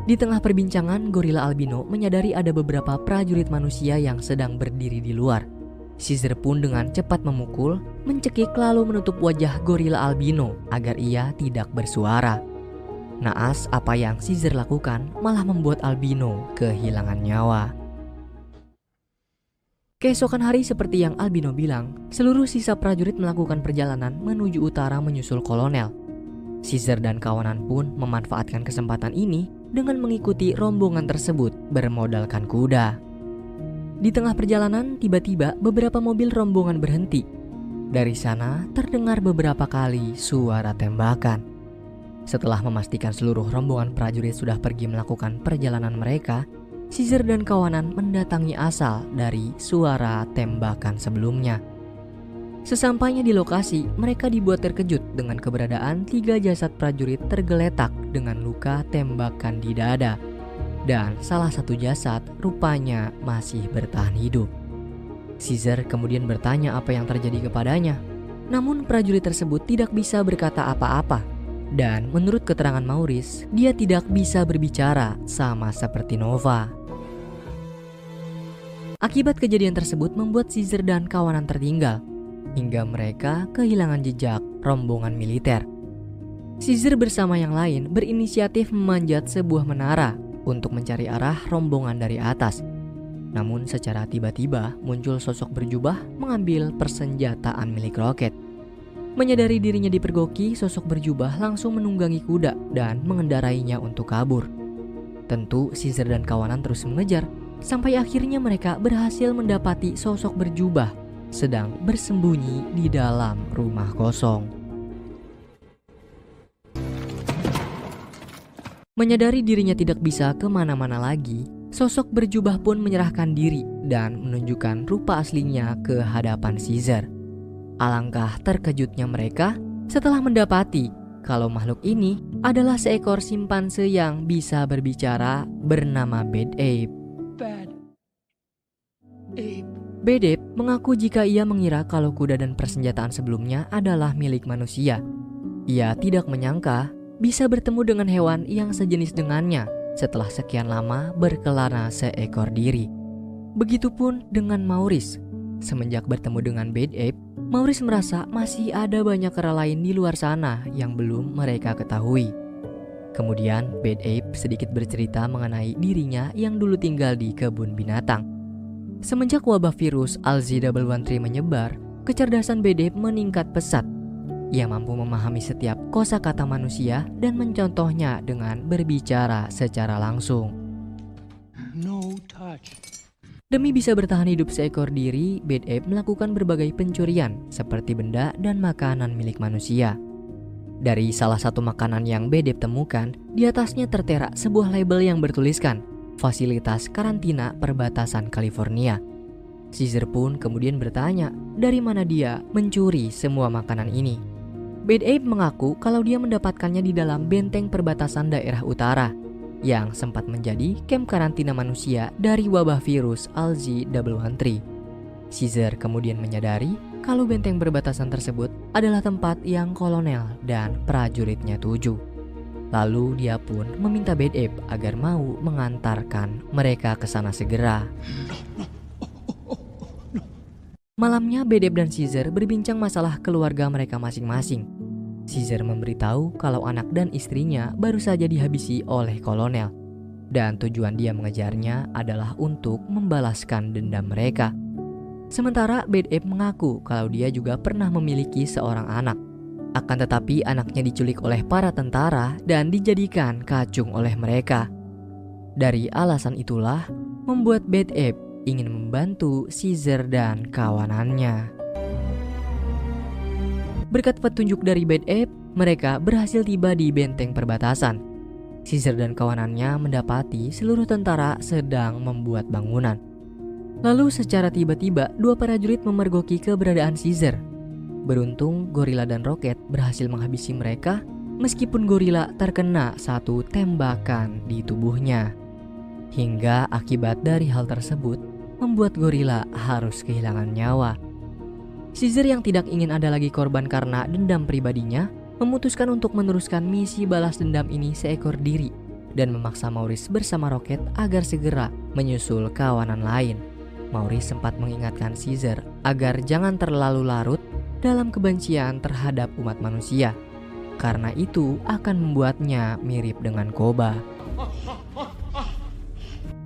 [SPEAKER 1] Di tengah perbincangan, gorila albino menyadari ada beberapa prajurit manusia yang sedang berdiri di luar. Caesar pun dengan cepat memukul, mencekik lalu menutup wajah gorila albino agar ia tidak bersuara. Naas, apa yang Caesar lakukan malah membuat albino kehilangan nyawa. Keesokan hari seperti yang albino bilang, seluruh sisa prajurit melakukan perjalanan menuju utara menyusul kolonel. Caesar dan kawanan pun memanfaatkan kesempatan ini dengan mengikuti rombongan tersebut bermodalkan kuda. Di tengah perjalanan, tiba-tiba beberapa mobil rombongan berhenti. Dari sana terdengar beberapa kali suara tembakan. Setelah memastikan seluruh rombongan prajurit sudah pergi melakukan perjalanan mereka, Caesar dan kawanan mendatangi asal dari suara tembakan sebelumnya. Sesampainya di lokasi, mereka dibuat terkejut dengan keberadaan 3 jasad prajurit tergeletak dengan luka tembakan di dada. Dan salah satu jasad rupanya masih bertahan hidup. Caesar kemudian bertanya apa yang terjadi kepadanya. Namun prajurit tersebut tidak bisa berkata apa-apa. Dan menurut keterangan Maurice, dia tidak bisa berbicara sama seperti Nova. Akibat kejadian tersebut membuat Caesar dan kawanan tertinggal, hingga mereka kehilangan jejak rombongan militer. Caesar bersama yang lain berinisiatif memanjat sebuah menara untuk mencari arah rombongan dari atas. Namun secara tiba-tiba muncul sosok berjubah mengambil persenjataan milik Rocket. Menyadari dirinya dipergoki, sosok berjubah langsung menunggangi kuda dan mengendarainya untuk kabur. Tentu Caesar dan kawanan terus mengejar, sampai akhirnya mereka berhasil mendapati sosok berjubah sedang bersembunyi di dalam rumah kosong. Menyadari dirinya tidak bisa kemana-mana lagi, sosok berjubah pun menyerahkan diri dan menunjukkan rupa aslinya ke hadapan Caesar. Alangkah terkejutnya mereka setelah mendapati kalau makhluk ini adalah seekor simpanse yang bisa berbicara bernama Bad Ape. Bad Ape mengaku jika ia mengira kalau kuda dan persenjataan sebelumnya adalah milik manusia. Ia tidak menyangka bisa bertemu dengan hewan yang sejenis dengannya setelah sekian lama berkelana seekor diri. Begitupun dengan Maurice. Semenjak bertemu dengan Bad Ape, Maurice merasa masih ada banyak kera lain di luar sana yang belum mereka ketahui. Kemudian Bad Ape sedikit bercerita mengenai dirinya yang dulu tinggal di kebun binatang. Semenjak wabah virus ALZ-113 menyebar, kecerdasan Bad Ape meningkat pesat. Ia mampu memahami setiap kosakata manusia dan mencontohnya dengan berbicara secara langsung.
[SPEAKER 2] No touch.
[SPEAKER 1] Demi bisa bertahan hidup seekor diri, Bad Ape melakukan berbagai pencurian seperti benda dan makanan milik manusia. Dari salah satu makanan yang Bad Ape temukan, di atasnya tertera sebuah label yang bertuliskan Fasilitas Karantina Perbatasan California. Caesar pun kemudian bertanya dari mana dia mencuri semua makanan ini. Bad Ape mengaku kalau dia mendapatkannya di dalam benteng perbatasan daerah utara yang sempat menjadi kamp karantina manusia dari wabah virus ALZ-113. Caesar kemudian menyadari kalau benteng perbatasan tersebut adalah tempat yang kolonel dan prajuritnya tuju. Lalu dia pun meminta Bad Ape agar mau mengantarkan mereka ke sana segera. Malamnya Bad Ape dan Caesar berbincang masalah keluarga mereka masing-masing. Caesar memberitahu kalau anak dan istrinya baru saja dihabisi oleh kolonel, dan tujuan dia mengejarnya adalah untuk membalaskan dendam mereka. Sementara Bad Ape mengaku kalau dia juga pernah memiliki seorang anak. Akan tetapi anaknya diculik oleh para tentara dan dijadikan kacung oleh mereka. Dari alasan itulah membuat Bad Ape ingin membantu Caesar dan kawanannya. Berkat petunjuk dari Bad Ape, mereka berhasil tiba di benteng perbatasan. Caesar dan kawanannya mendapati seluruh tentara sedang membuat bangunan. Lalu secara tiba-tiba dua prajurit memergoki keberadaan Caesar. Beruntung gorila dan Rocket berhasil menghabisi mereka meskipun gorila terkena satu tembakan di tubuhnya. Hingga akibat dari hal tersebut membuat gorila harus kehilangan nyawa. Caesar yang tidak ingin ada lagi korban karena dendam pribadinya memutuskan untuk meneruskan misi balas dendam ini seekor diri dan memaksa Maurice bersama Rocket agar segera menyusul kawanan lain. Maurice sempat mengingatkan Caesar agar jangan terlalu larut dalam kebencian terhadap umat manusia, karena itu akan membuatnya mirip dengan Koba.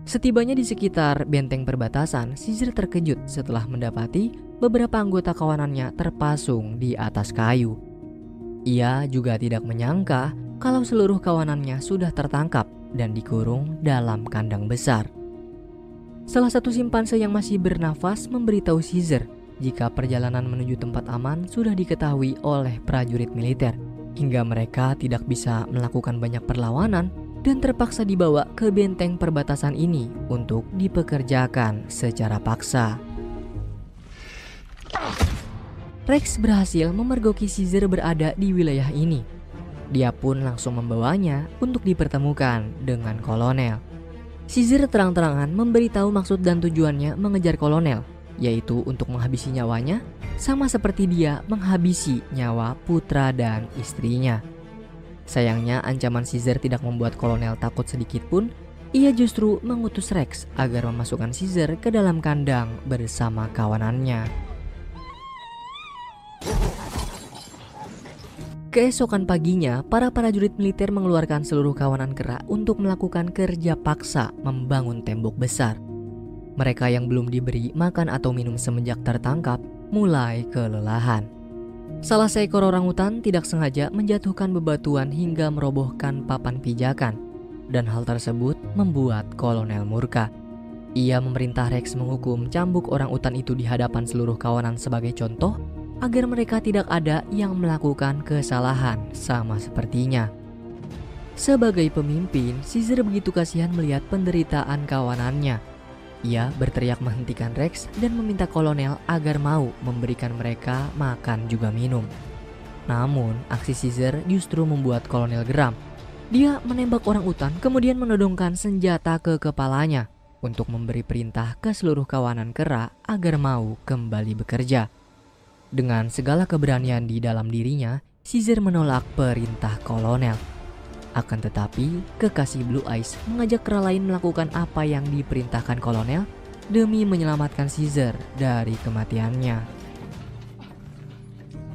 [SPEAKER 1] Setibanya di sekitar benteng perbatasan, Caesar terkejut setelah mendapati beberapa anggota kawanannya terpasung di atas kayu. Ia juga tidak menyangka kalau seluruh kawanannya sudah tertangkap dan dikurung dalam kandang besar. Salah satu simpanse yang masih bernafas memberitahu Caesar jika perjalanan menuju tempat aman sudah diketahui oleh prajurit militer, hingga mereka tidak bisa melakukan banyak perlawanan dan terpaksa dibawa ke benteng perbatasan ini untuk dipekerjakan secara paksa. Rex berhasil memergoki Caesar berada di wilayah ini. Dia pun langsung membawanya untuk dipertemukan dengan kolonel. Caesar terang-terangan memberitahu maksud dan tujuannya mengejar kolonel, yaitu untuk menghabisi nyawanya, sama seperti dia menghabisi nyawa putra dan istrinya. Sayangnya ancaman Caesar tidak membuat kolonel takut sedikit pun. Ia justru mengutus Rex agar memasukkan Caesar ke dalam kandang bersama kawanannya. Keesokan paginya, para prajurit militer mengeluarkan seluruh kawanan kera untuk melakukan kerja paksa membangun tembok besar. Mereka yang belum diberi makan atau minum semenjak tertangkap mulai kelelahan. Salah seekor orangutan tidak sengaja menjatuhkan bebatuan hingga merobohkan papan pijakan, dan hal tersebut membuat kolonel murka. Ia memerintah Rex menghukum cambuk orangutan itu di hadapan seluruh kawanan sebagai contoh agar mereka tidak ada yang melakukan kesalahan sama sepertinya. Sebagai pemimpin, Caesar begitu kasihan melihat penderitaan kawanannya. Ia berteriak menghentikan Rex dan meminta kolonel agar mau memberikan mereka makan juga minum. Namun, aksi Caesar justru membuat kolonel geram. Dia menembak orangutan kemudian menodongkan senjata ke kepalanya untuk memberi perintah ke seluruh kawanan kera agar mau kembali bekerja. Dengan segala keberanian di dalam dirinya, Caesar menolak perintah kolonel. Akan tetapi, kekasih Blue Eyes mengajak kera lain melakukan apa yang diperintahkan kolonel demi menyelamatkan Caesar dari kematiannya.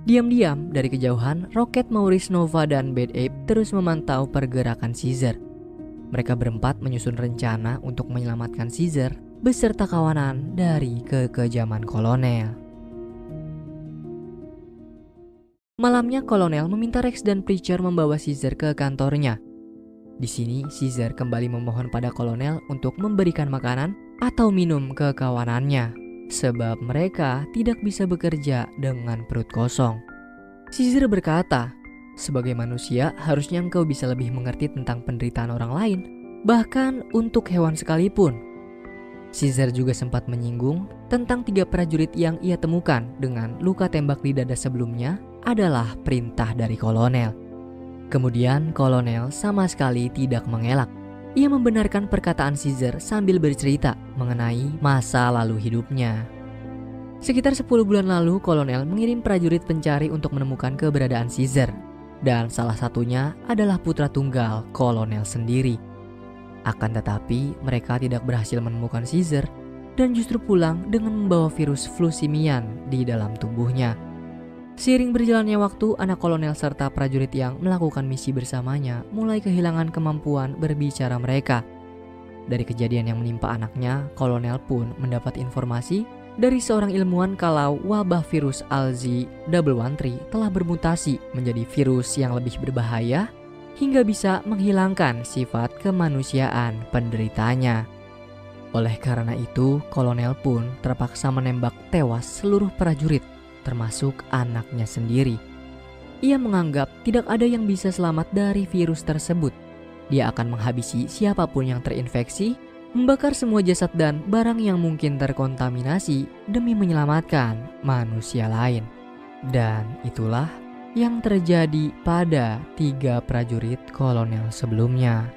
[SPEAKER 1] Diam-diam dari kejauhan, Rocket, Maurice, Nova, dan Bad Ape terus memantau pergerakan Caesar. Mereka berempat menyusun rencana untuk menyelamatkan Caesar beserta kawanan dari kekejaman kolonel. Malamnya kolonel meminta Rex dan Preacher membawa Caesar ke kantornya. Di sini Caesar kembali memohon pada kolonel untuk memberikan makanan atau minum ke kawanannya, sebab mereka tidak bisa bekerja dengan perut kosong. Caesar berkata, "Sebagai manusia harusnya engkau bisa lebih mengerti tentang penderitaan orang lain, bahkan untuk hewan sekalipun." Caesar juga sempat menyinggung tentang 3 prajurit yang ia temukan dengan luka tembak di dada sebelumnya adalah perintah dari kolonel. Kemudian kolonel sama sekali tidak mengelak. Ia membenarkan perkataan Caesar sambil bercerita mengenai masa lalu hidupnya. Sekitar 10 bulan lalu, kolonel mengirim prajurit pencari untuk menemukan keberadaan Caesar, dan salah satunya adalah putra tunggal kolonel sendiri. Akan tetapi mereka tidak berhasil menemukan Caesar dan justru pulang dengan membawa virus flu simian di dalam tubuhnya. Seiring berjalannya waktu, anak kolonel serta prajurit yang melakukan misi bersamanya mulai kehilangan kemampuan berbicara mereka. Dari kejadian yang menimpa anaknya, kolonel pun mendapat informasi dari seorang ilmuwan kalau wabah virus ALZ-113 telah bermutasi menjadi virus yang lebih berbahaya hingga bisa menghilangkan sifat kemanusiaan penderitanya. Oleh karena itu, kolonel pun terpaksa menembak tewas seluruh prajurit, termasuk anaknya sendiri. Ia menganggap tidak ada yang bisa selamat dari virus tersebut. Dia akan menghabisi siapapun yang terinfeksi, membakar semua jasad dan barang yang mungkin terkontaminasi demi menyelamatkan manusia lain. Dan itulah yang terjadi pada 3 prajurit kolonel sebelumnya.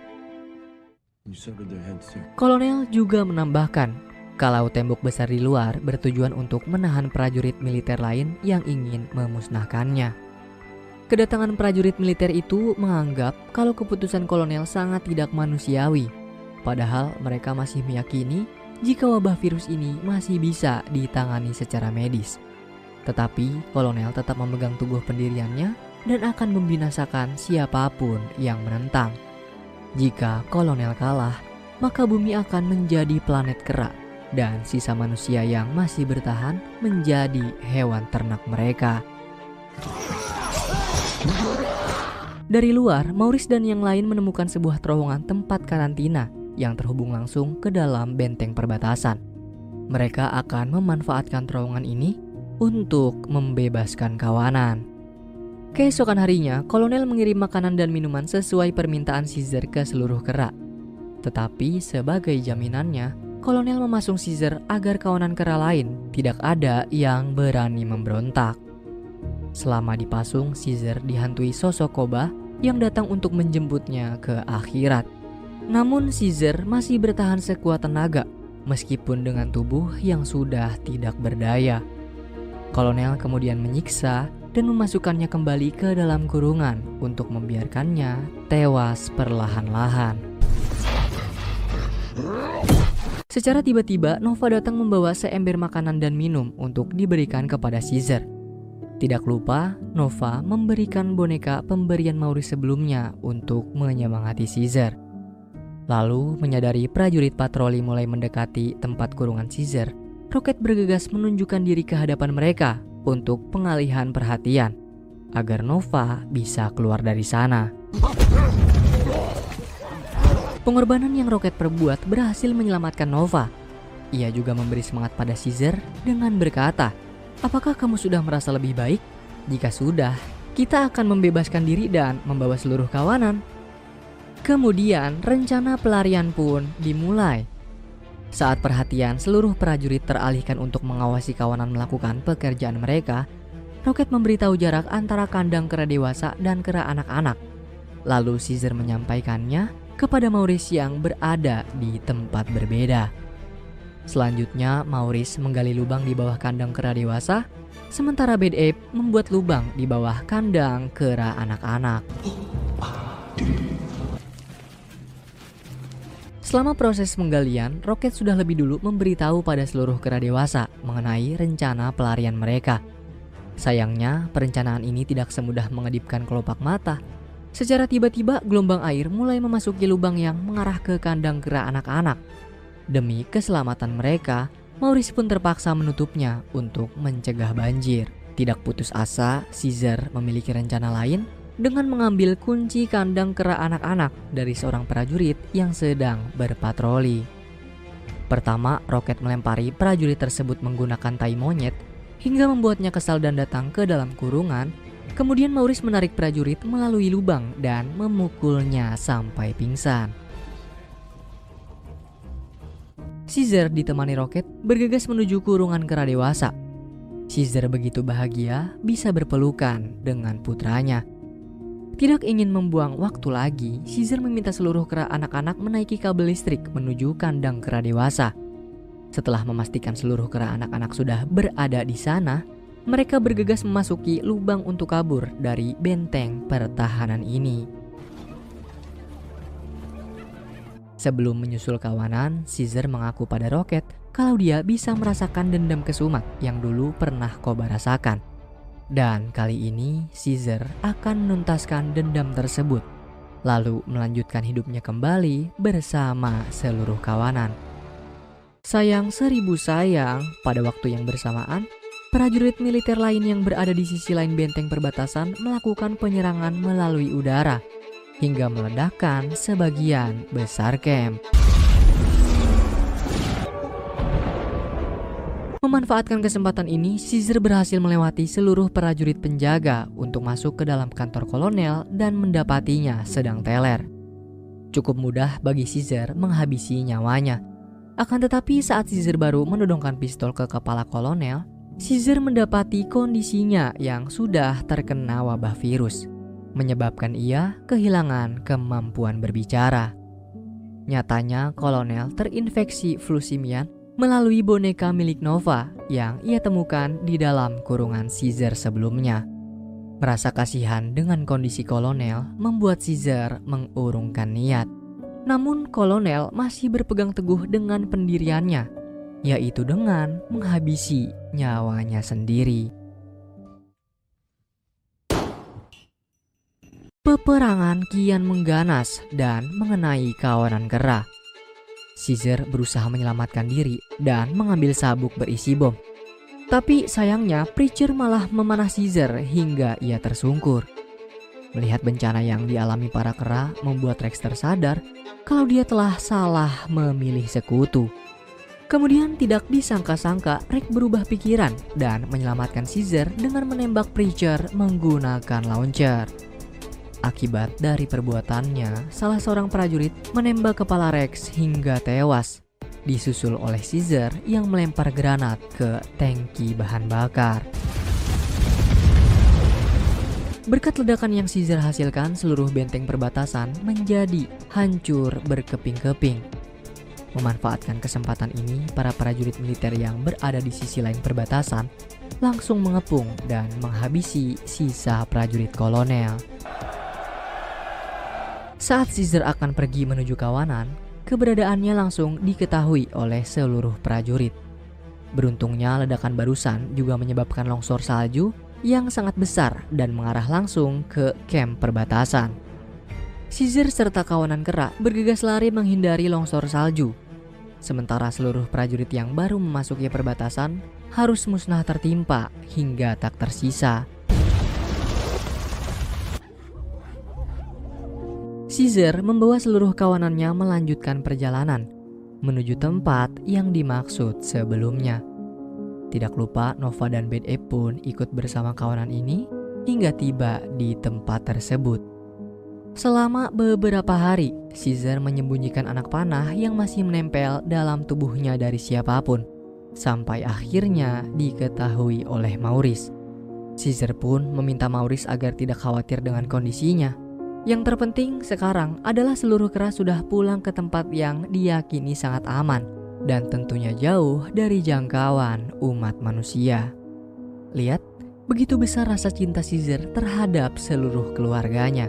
[SPEAKER 1] Kolonel juga menambahkan kalau tembok besar di luar bertujuan untuk menahan prajurit militer lain yang ingin memusnahkannya. Kedatangan prajurit militer itu menganggap kalau keputusan kolonel sangat tidak manusiawi. Padahal mereka masih meyakini jika wabah virus ini masih bisa ditangani secara medis. Tetapi kolonel tetap memegang teguh pendiriannya dan akan membinasakan siapapun yang menentang. Jika kolonel kalah, maka bumi akan menjadi planet kera dan sisa manusia yang masih bertahan menjadi hewan ternak mereka. Dari luar, Maurice dan yang lain menemukan sebuah terowongan tempat karantina yang terhubung langsung ke dalam benteng perbatasan. Mereka akan memanfaatkan terowongan ini untuk membebaskan kawanan. Keesokan harinya, kolonel mengirim makanan dan minuman sesuai permintaan Caesar ke seluruh kera. Tetapi sebagai jaminannya, kolonel memasung Caesar agar kawanan kera lain tidak ada yang berani memberontak. Selama dipasung, Caesar dihantui sosok Koba yang datang untuk menjemputnya ke akhirat. Namun Caesar masih bertahan sekuat tenaga, meskipun dengan tubuh yang sudah tidak berdaya. Kolonel kemudian menyiksa dan memasukkannya kembali ke dalam kurungan untuk membiarkannya tewas perlahan-lahan. Secara tiba-tiba, Nova datang membawa seember makanan dan minum untuk diberikan kepada Caesar. Tidak lupa, Nova memberikan boneka pemberian Maurice sebelumnya untuk menyemangati Caesar. Lalu, menyadari prajurit patroli mulai mendekati tempat kurungan Caesar, Rocket bergegas menunjukkan diri ke hadapan mereka untuk pengalihan perhatian, agar Nova bisa keluar dari sana. Pengorbanan yang Rocket perbuat berhasil menyelamatkan Nova. Ia juga memberi semangat pada Caesar dengan berkata, "Apakah kamu sudah merasa lebih baik? Jika sudah, kita akan membebaskan diri dan membawa seluruh kawanan." Kemudian rencana pelarian pun dimulai. Saat perhatian seluruh prajurit teralihkan untuk mengawasi kawanan melakukan pekerjaan mereka, Rocket memberitahu jarak antara kandang kera dewasa dan kera anak-anak. Lalu Caesar menyampaikannya kepada Maurice yang berada di tempat berbeda. Selanjutnya, Maurice menggali lubang di bawah kandang kera dewasa, sementara Bad Ape membuat lubang di bawah kandang kera anak-anak. Selama proses penggalian, Rocket sudah lebih dulu memberitahu pada seluruh kera dewasa mengenai rencana pelarian mereka. Sayangnya, perencanaan ini tidak semudah mengedipkan kelopak mata. Secara tiba-tiba, gelombang air mulai memasuki lubang yang mengarah ke kandang kera anak-anak. Demi keselamatan mereka, Maurice pun terpaksa menutupnya untuk mencegah banjir. Tidak putus asa, Caesar memiliki rencana lain dengan mengambil kunci kandang kera anak-anak dari seorang prajurit yang sedang berpatroli. Pertama, Rocket melempari prajurit tersebut menggunakan tai monyet hingga membuatnya kesal dan datang ke dalam kurungan. Kemudian Maurice menarik prajurit melalui lubang dan memukulnya sampai pingsan. Caesar ditemani Rocket bergegas menuju kurungan kera dewasa. Caesar begitu bahagia bisa berpelukan dengan putranya. Tidak ingin membuang waktu lagi, Caesar meminta seluruh kera anak-anak menaiki kabel listrik menuju kandang kera dewasa. Setelah memastikan seluruh kera anak-anak sudah berada di sana, mereka bergegas memasuki lubang untuk kabur dari benteng pertahanan ini. Sebelum menyusul kawanan, Caesar mengaku pada Rocket kalau dia bisa merasakan dendam kesumat yang dulu pernah Koba rasakan. Dan kali ini Caesar akan menuntaskan dendam tersebut, lalu melanjutkan hidupnya kembali bersama seluruh kawanan. Sayang seribu sayang, pada waktu yang bersamaan, prajurit militer lain yang berada di sisi lain benteng perbatasan melakukan penyerangan melalui udara, hingga meledakkan sebagian besar camp. Memanfaatkan kesempatan ini, Caesar berhasil melewati seluruh prajurit penjaga untuk masuk ke dalam kantor kolonel dan mendapatinya sedang teler. Cukup mudah bagi Caesar menghabisi nyawanya. Akan tetapi saat Caesar baru menodongkan pistol ke kepala kolonel, Caesar mendapati kondisinya yang sudah terkena wabah virus, menyebabkan ia kehilangan kemampuan berbicara. Nyatanya kolonel terinfeksi flu simian melalui boneka milik Nova yang ia temukan di dalam kurungan Caesar sebelumnya. Merasa kasihan dengan kondisi kolonel membuat Caesar mengurungkan niat. Namun kolonel masih berpegang teguh dengan pendiriannya, yaitu dengan menghabisi nyawanya sendiri. Peperangan kian mengganas dan mengenai kawanan kera. Caesar berusaha menyelamatkan diri dan mengambil sabuk berisi bom. Tapi sayangnya Preacher malah memanah Caesar hingga ia tersungkur. Melihat bencana yang dialami para kera membuat Rex tersadar kalau dia telah salah memilih sekutu. Kemudian tidak disangka-sangka Rex berubah pikiran dan menyelamatkan Caesar dengan menembak Preacher menggunakan launcher. Akibat dari perbuatannya, salah seorang prajurit menembak kepala Rex hingga tewas, disusul oleh Caesar yang melempar granat ke tangki bahan bakar. Berkat ledakan yang Caesar hasilkan, seluruh benteng perbatasan menjadi hancur berkeping-keping. Memanfaatkan kesempatan ini, para prajurit militer yang berada di sisi lain perbatasan langsung mengepung dan menghabisi sisa prajurit kolonel. Saat Caesar akan pergi menuju kawanan, keberadaannya langsung diketahui oleh seluruh prajurit. Beruntungnya ledakan barusan juga menyebabkan longsor salju yang sangat besar dan mengarah langsung ke camp perbatasan. Caesar serta kawanan kera bergegas lari menghindari longsor salju. Sementara seluruh prajurit yang baru memasuki perbatasan harus musnah tertimpa hingga tak tersisa. Caesar membawa seluruh kawanannya melanjutkan perjalanan menuju tempat yang dimaksud sebelumnya. Tidak lupa Nova dan Bad Ape pun ikut bersama kawanan ini hingga tiba di tempat tersebut. Selama beberapa hari, Caesar menyembunyikan anak panah yang masih menempel dalam tubuhnya dari siapapun, sampai akhirnya diketahui oleh Maurice. Caesar pun meminta Maurice agar tidak khawatir dengan kondisinya. Yang terpenting sekarang adalah seluruh kera sudah pulang ke tempat yang diyakini sangat aman dan tentunya jauh dari jangkauan umat manusia. Lihat, begitu besar rasa cinta Caesar terhadap seluruh keluarganya.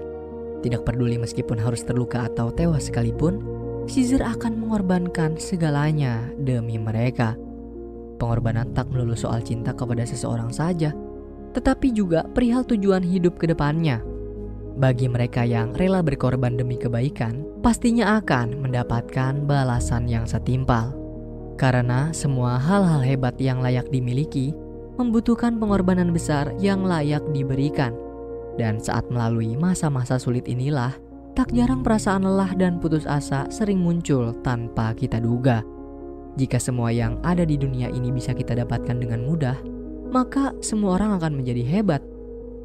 [SPEAKER 1] Tidak peduli meskipun harus terluka atau tewas sekalipun, Caesar akan mengorbankan segalanya demi mereka. Pengorbanan tak melulu soal cinta kepada seseorang saja, tetapi juga perihal tujuan hidup ke depannya. Bagi mereka yang rela berkorban demi kebaikan, pastinya akan mendapatkan balasan yang setimpal. Karena semua hal-hal hebat yang layak dimiliki membutuhkan pengorbanan besar yang layak diberikan. Dan saat melalui masa-masa sulit inilah, tak jarang perasaan lelah dan putus asa sering muncul tanpa kita duga. Jika semua yang ada di dunia ini bisa kita dapatkan dengan mudah, maka semua orang akan menjadi hebat.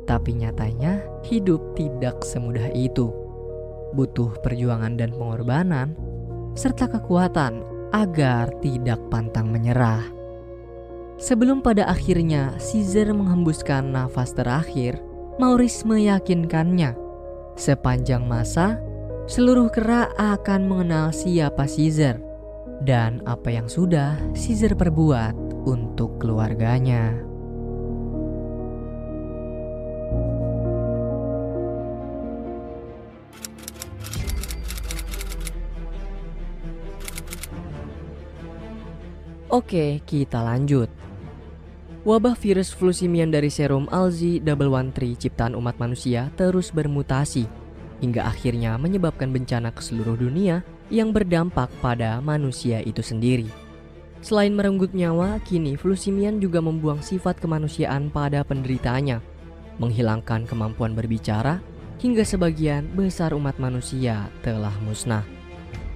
[SPEAKER 1] Tapi nyatanya hidup tidak semudah itu. Butuh perjuangan dan pengorbanan, serta kekuatan agar tidak pantang menyerah. Sebelum pada akhirnya Caesar menghembuskan nafas terakhir, Maurice meyakinkannya, sepanjang masa seluruh kera akan mengenal siapa Caesar dan apa yang sudah Caesar perbuat untuk keluarganya. Oke, kita lanjut. Wabah virus flu simian dari serum ALZ-113 ciptaan umat manusia terus bermutasi hingga akhirnya menyebabkan bencana ke seluruh dunia yang berdampak pada manusia itu sendiri. Selain merenggut nyawa, kini flu simian juga membuang sifat kemanusiaan pada penderitanya, menghilangkan kemampuan berbicara, hingga sebagian besar umat manusia telah musnah.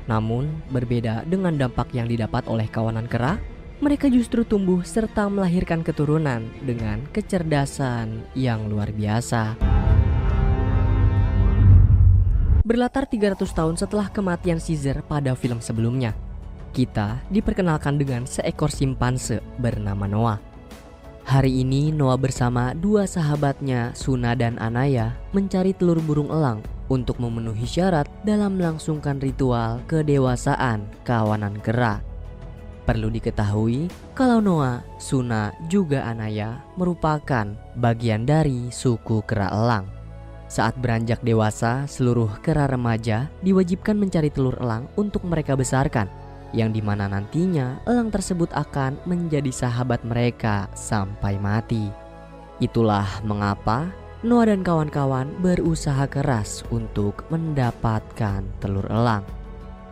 [SPEAKER 1] Namun, berbeda dengan dampak yang didapat oleh kawanan kera, mereka justru tumbuh serta melahirkan keturunan dengan kecerdasan yang luar biasa. Berlatar 300 tahun setelah kematian Caesar pada film sebelumnya, kita diperkenalkan dengan seekor simpanse bernama Noah. Hari ini Noah bersama dua sahabatnya Suna dan Anaya mencari telur burung elang untuk memenuhi syarat dalam melangsungkan ritual kedewasaan kawanan kera. Perlu diketahui kalau Noah, Suna, juga Anaya merupakan bagian dari suku kera elang. Saat beranjak dewasa, seluruh kera remaja diwajibkan mencari telur elang untuk mereka besarkan, yang dimana nantinya elang tersebut akan menjadi sahabat mereka sampai mati. Itulah mengapa Noah dan kawan-kawan berusaha keras untuk mendapatkan telur elang.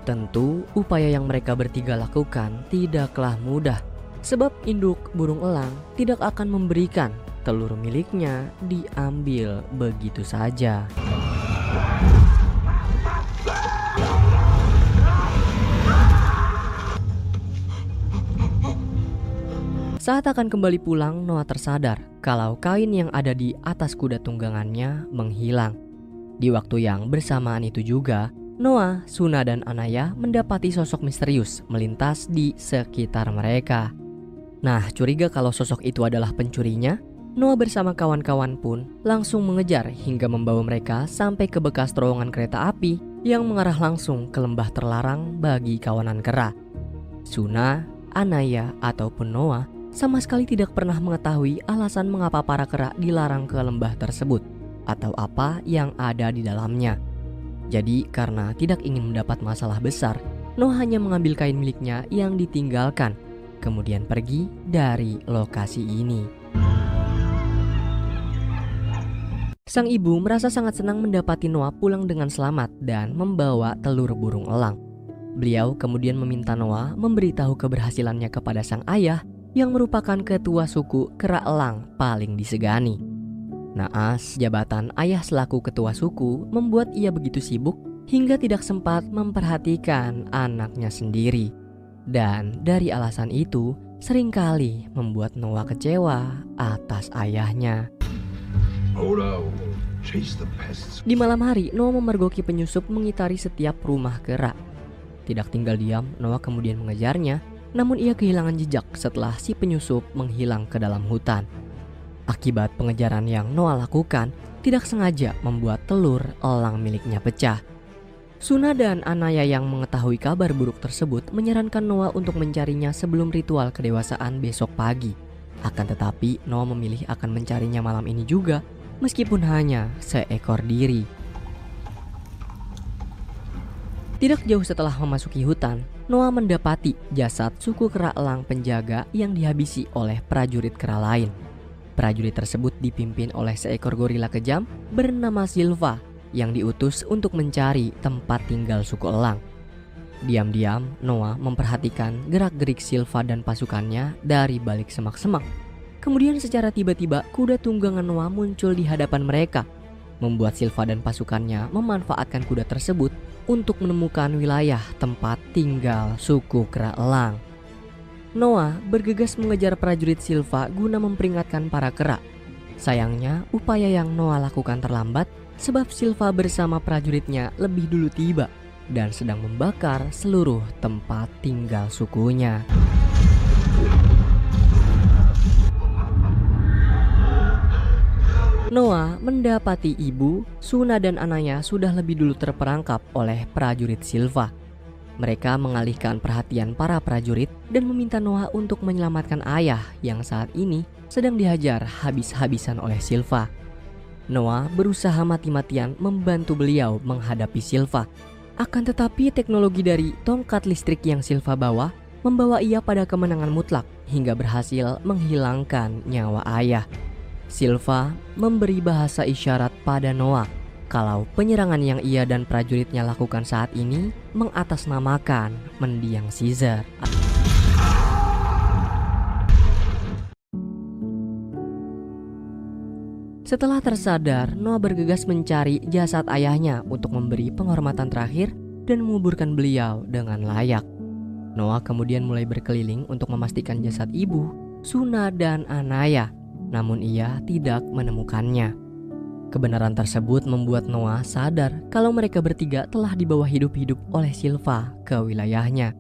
[SPEAKER 1] Tentu upaya yang mereka bertiga lakukan tidaklah mudah, sebab induk burung elang tidak akan memberikan telur miliknya diambil begitu saja. Saat akan kembali pulang, Noah tersadar kalau kain yang ada di atas kuda tunggangannya menghilang. Di waktu yang bersamaan itu juga, Noah, Suna, dan Anaya mendapati sosok misterius melintas di sekitar mereka. Nah, curiga kalau sosok itu adalah pencurinya, Noah bersama kawan-kawan pun langsung mengejar hingga membawa mereka sampai ke bekas terowongan kereta api yang mengarah langsung ke lembah terlarang bagi kawanan kera. Suna, Anaya, ataupun Noah sama sekali tidak pernah mengetahui alasan mengapa para kera dilarang ke lembah tersebut atau apa yang ada di dalamnya. Jadi karena tidak ingin mendapat masalah besar, Noah hanya mengambil kain miliknya yang ditinggalkan, kemudian pergi dari lokasi ini. Sang ibu merasa sangat senang mendapati Noah pulang dengan selamat dan membawa telur burung elang. Beliau kemudian meminta Noah memberitahu keberhasilannya kepada sang ayah yang merupakan ketua suku kera elang paling disegani. Naas, jabatan ayah selaku ketua suku membuat ia begitu sibuk hingga tidak sempat memperhatikan anaknya sendiri. Dan dari alasan itu, seringkali membuat Noah kecewa atas ayahnya. Di malam hari, Noah memergoki penyusup mengitari setiap rumah kera. Tidak tinggal diam, Noah kemudian mengejarnya, namun ia kehilangan jejak setelah si penyusup menghilang ke dalam hutan. Akibat pengejaran yang Noah lakukan, tidak sengaja membuat telur elang miliknya pecah. Suna dan Anaya yang mengetahui kabar buruk tersebut menyarankan Noah untuk mencarinya sebelum ritual kedewasaan besok pagi. Akan tetapi Noah memilih akan mencarinya malam ini juga, meskipun hanya seekor diri. Tidak jauh setelah memasuki hutan, Noah mendapati jasad suku kera elang penjaga yang dihabisi oleh prajurit kera lain. Prajurit tersebut dipimpin oleh seekor gorila kejam bernama Silva yang diutus untuk mencari tempat tinggal suku elang. Diam-diam, Noah memperhatikan gerak-gerik Silva dan pasukannya dari balik semak-semak. Kemudian secara tiba-tiba kuda tunggangan Noah muncul di hadapan mereka, membuat Silva dan pasukannya memanfaatkan kuda tersebut untuk menemukan wilayah tempat tinggal suku kera elang. Noah bergegas mengejar prajurit Silva guna memperingatkan para kera. Sayangnya, upaya yang Noah lakukan terlambat sebab Silva bersama prajuritnya lebih dulu tiba dan sedang membakar seluruh tempat tinggal sukunya. Noah mendapati ibu, Suna, dan Anaya sudah lebih dulu terperangkap oleh prajurit Silva. Mereka mengalihkan perhatian para prajurit dan meminta Noah untuk menyelamatkan ayah yang saat ini sedang dihajar habis-habisan oleh Silva. Noah berusaha mati-matian membantu beliau menghadapi Silva. Akan tetapi teknologi dari tongkat listrik yang Silva bawa membawa ia pada kemenangan mutlak hingga berhasil menghilangkan nyawa ayah. Silva memberi bahasa isyarat pada Noah kalau penyerangan yang ia dan prajuritnya lakukan saat ini mengatasnamakan mendiang Caesar. Setelah tersadar, Noah bergegas mencari jasad ayahnya untuk memberi penghormatan terakhir dan menguburkan beliau dengan layak. Noah kemudian mulai berkeliling untuk memastikan jasad ibu, Suna dan Anaya, namun ia tidak menemukannya. Kebenaran tersebut membuat Noah sadar kalau mereka bertiga telah dibawa hidup-hidup oleh Silva ke wilayahnya.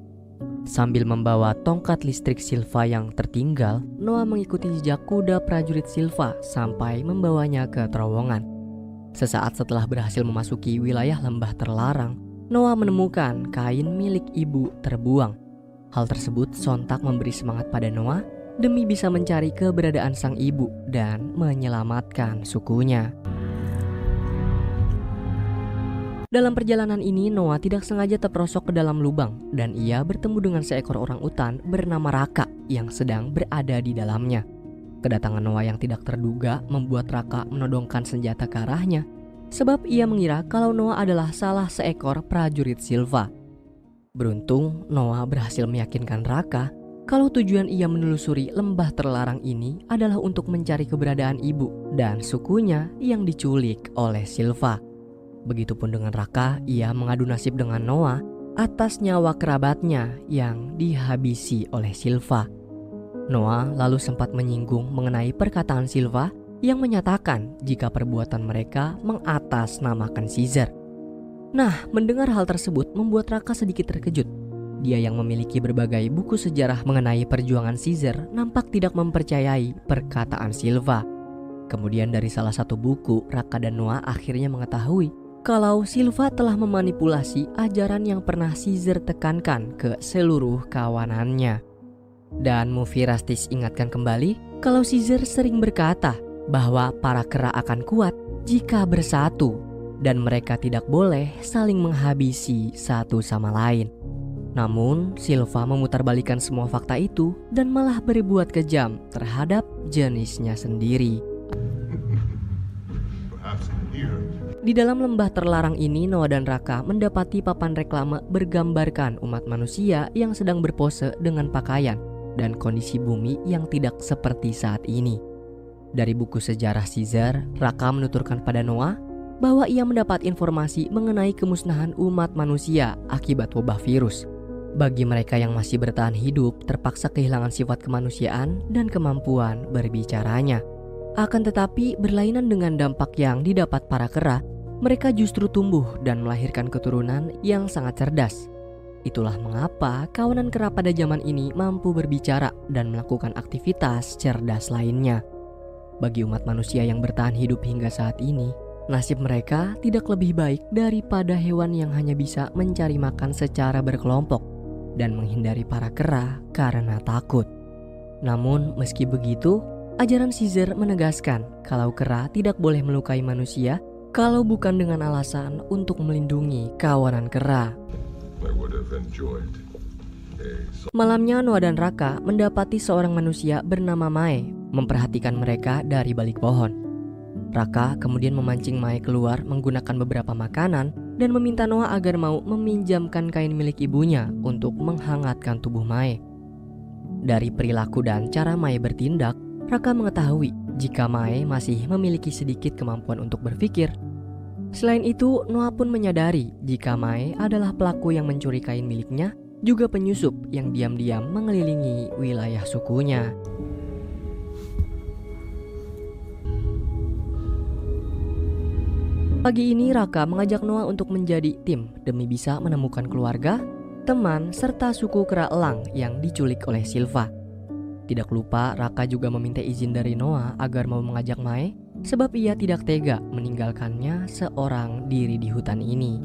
[SPEAKER 1] Sambil membawa tongkat listrik Silva yang tertinggal, Noah mengikuti jejak kuda prajurit Silva sampai membawanya ke terowongan. Sesaat setelah berhasil memasuki wilayah lembah terlarang, Noah menemukan kain milik ibu terbuang. Hal tersebut sontak memberi semangat pada Noah demi bisa mencari keberadaan sang ibu dan menyelamatkan sukunya. Dalam perjalanan ini, Noah tidak sengaja terperosok ke dalam lubang dan ia bertemu dengan seekor orang utan bernama Raka yang sedang berada di dalamnya. Kedatangan Noah yang tidak terduga membuat Raka menodongkan senjata ke arahnya, sebab ia mengira kalau Noah adalah salah seekor prajurit Silva. Beruntung, Noah berhasil meyakinkan Raka kalau tujuan ia menelusuri lembah terlarang ini adalah untuk mencari keberadaan ibu dan sukunya yang diculik oleh Silva. Begitupun dengan Raka, ia mengadu nasib dengan Noah atas nyawa kerabatnya yang dihabisi oleh Silva. Noah lalu sempat menyinggung mengenai perkataan Silva yang menyatakan jika perbuatan mereka mengatasnamakan Caesar. Nah, mendengar hal tersebut membuat Raka sedikit terkejut. Dia yang memiliki berbagai buku sejarah mengenai perjuangan Caesar nampak tidak mempercayai perkataan Silva. Kemudian dari salah satu buku, Raka dan Noah akhirnya mengetahui kalau Silva telah memanipulasi ajaran yang pernah Caesar tekankan ke seluruh kawanannya. Dan Mufirastis ingatkan kembali kalau Caesar sering berkata bahwa para kera akan kuat jika bersatu dan mereka tidak boleh saling menghabisi satu sama lain. Namun, Silva memutarbalikkan semua fakta itu dan malah berbuat kejam terhadap jenisnya sendiri. Di dalam lembah terlarang ini, Noah dan Raka mendapati papan reklame bergambarkan umat manusia yang sedang berpose dengan pakaian dan kondisi bumi yang tidak seperti saat ini. Dari buku sejarah Caesar, Raka menuturkan pada Noah bahwa ia mendapat informasi mengenai kemusnahan umat manusia akibat wabah virus. Bagi mereka yang masih bertahan hidup, terpaksa kehilangan sifat kemanusiaan dan kemampuan berbicaranya. Akan tetapi, berlainan dengan dampak yang didapat para kera, mereka justru tumbuh dan melahirkan keturunan yang sangat cerdas. Itulah mengapa kawanan kera pada zaman ini mampu berbicara dan melakukan aktivitas cerdas lainnya. Bagi umat manusia yang bertahan hidup hingga saat ini, nasib mereka tidak lebih baik daripada hewan yang hanya bisa mencari makan secara berkelompok dan menghindari para kera karena takut. Namun meski begitu, ajaran Caesar menegaskan kalau kera tidak boleh melukai manusia kalau bukan dengan alasan untuk melindungi kawanan kera. Malamnya Noah dan Raka mendapati seorang manusia bernama Mae memperhatikan mereka dari balik pohon. Raka kemudian memancing Mae keluar menggunakan beberapa makanan dan meminta Noah agar mau meminjamkan kain milik ibunya untuk menghangatkan tubuh Mae. Dari perilaku dan cara Mae bertindak, Raka mengetahui jika Mae masih memiliki sedikit kemampuan untuk berpikir. Selain itu, Noah pun menyadari jika Mae adalah pelaku yang mencuri kain miliknya, juga penyusup yang diam-diam mengelilingi wilayah sukunya. Pagi ini Raka mengajak Noah untuk menjadi tim demi bisa menemukan keluarga, teman, serta suku kera elang yang diculik oleh Silva. Tidak lupa, Raka juga meminta izin dari Noah agar mau mengajak Mae, sebab ia tidak tega meninggalkannya seorang diri di hutan ini.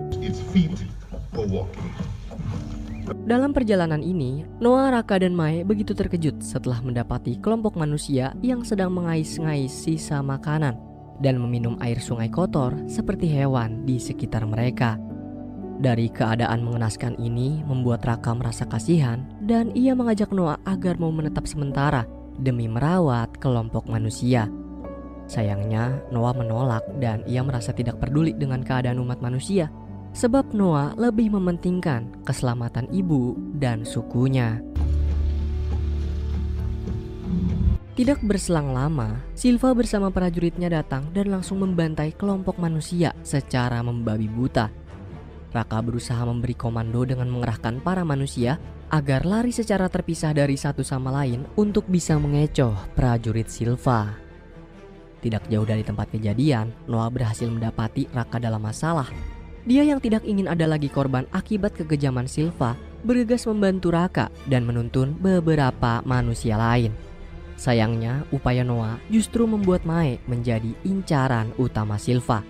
[SPEAKER 1] Dalam perjalanan ini, Noah, Raka, dan Mae begitu terkejut setelah mendapati kelompok manusia yang sedang mengais-ngais sisa makanan dan meminum air sungai kotor seperti hewan di sekitar mereka. Dari keadaan mengenaskan ini membuat Raka merasa kasihan dan ia mengajak Noah agar mau menetap sementara demi merawat kelompok manusia. Sayangnya Noah menolak dan ia merasa tidak peduli dengan keadaan umat manusia, sebab Noah lebih mementingkan keselamatan ibu dan sukunya. Tidak berselang lama, Silva bersama prajuritnya datang dan langsung membantai kelompok manusia secara membabi buta. Raka berusaha memberi komando dengan mengerahkan para manusia agar lari secara terpisah dari satu sama lain untuk bisa mengecoh prajurit Silva. Tidak jauh dari tempat kejadian, Noah berhasil mendapati Raka dalam masalah. Dia yang tidak ingin ada lagi korban akibat kekejaman Silva bergegas membantu Raka dan menuntun beberapa manusia lain. Sayangnya, upaya Noah justru membuat Mae menjadi incaran utama Silva.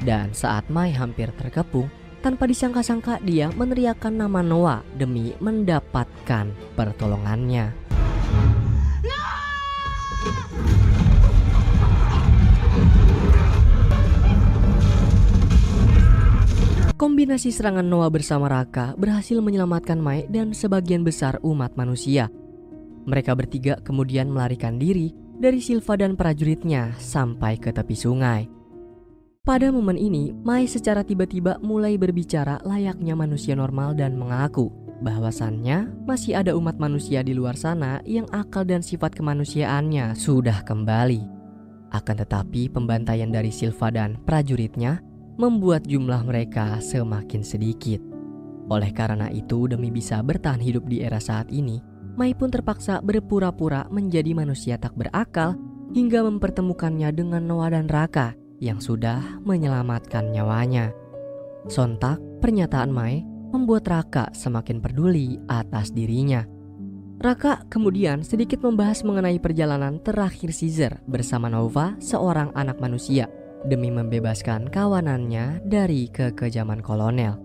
[SPEAKER 1] Dan saat Mae hampir terkepung, tanpa disangka-sangka dia meneriakkan nama Noah demi mendapatkan pertolongannya. Kombinasi serangan Noah bersama Raka berhasil menyelamatkan Mae dan sebagian besar umat manusia. Mereka bertiga kemudian melarikan diri dari Silva dan prajuritnya sampai ke tepi sungai. Pada momen ini, Mae secara tiba-tiba mulai berbicara layaknya manusia normal dan mengaku bahwasannya masih ada umat manusia di luar sana yang akal dan sifat kemanusiaannya sudah kembali. Akan tetapi pembantaian dari Silva dan prajuritnya membuat jumlah mereka semakin sedikit. Oleh karena itu, demi bisa bertahan hidup di era saat ini, Mae pun terpaksa berpura-pura menjadi manusia tak berakal hingga mempertemukannya dengan Noah dan Raka yang sudah menyelamatkan nyawanya. Sontak, pernyataan Mae membuat Raka semakin peduli atas dirinya. Raka kemudian sedikit membahas mengenai perjalanan terakhir Caesar bersama Nova, seorang anak manusia, demi membebaskan kawanannya dari kekejaman kolonel.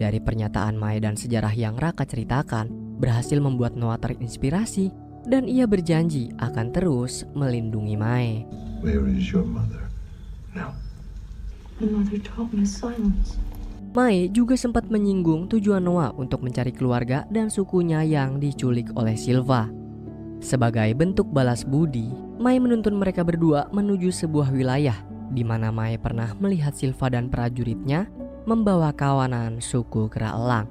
[SPEAKER 1] Dari pernyataan Mae dan sejarah yang Raka ceritakan, berhasil membuat Noah terinspirasi dan ia berjanji akan terus melindungi Mae.
[SPEAKER 2] Where is your mother now?
[SPEAKER 3] My mother taught me silence.
[SPEAKER 1] Mae juga sempat menyinggung tujuan Noah untuk mencari keluarga dan sukunya yang diculik oleh Silva. Sebagai bentuk balas budi, Mae menuntun mereka berdua menuju sebuah wilayah di mana Mae pernah melihat Silva dan prajuritnya membawa kawanan suku Kera Elang.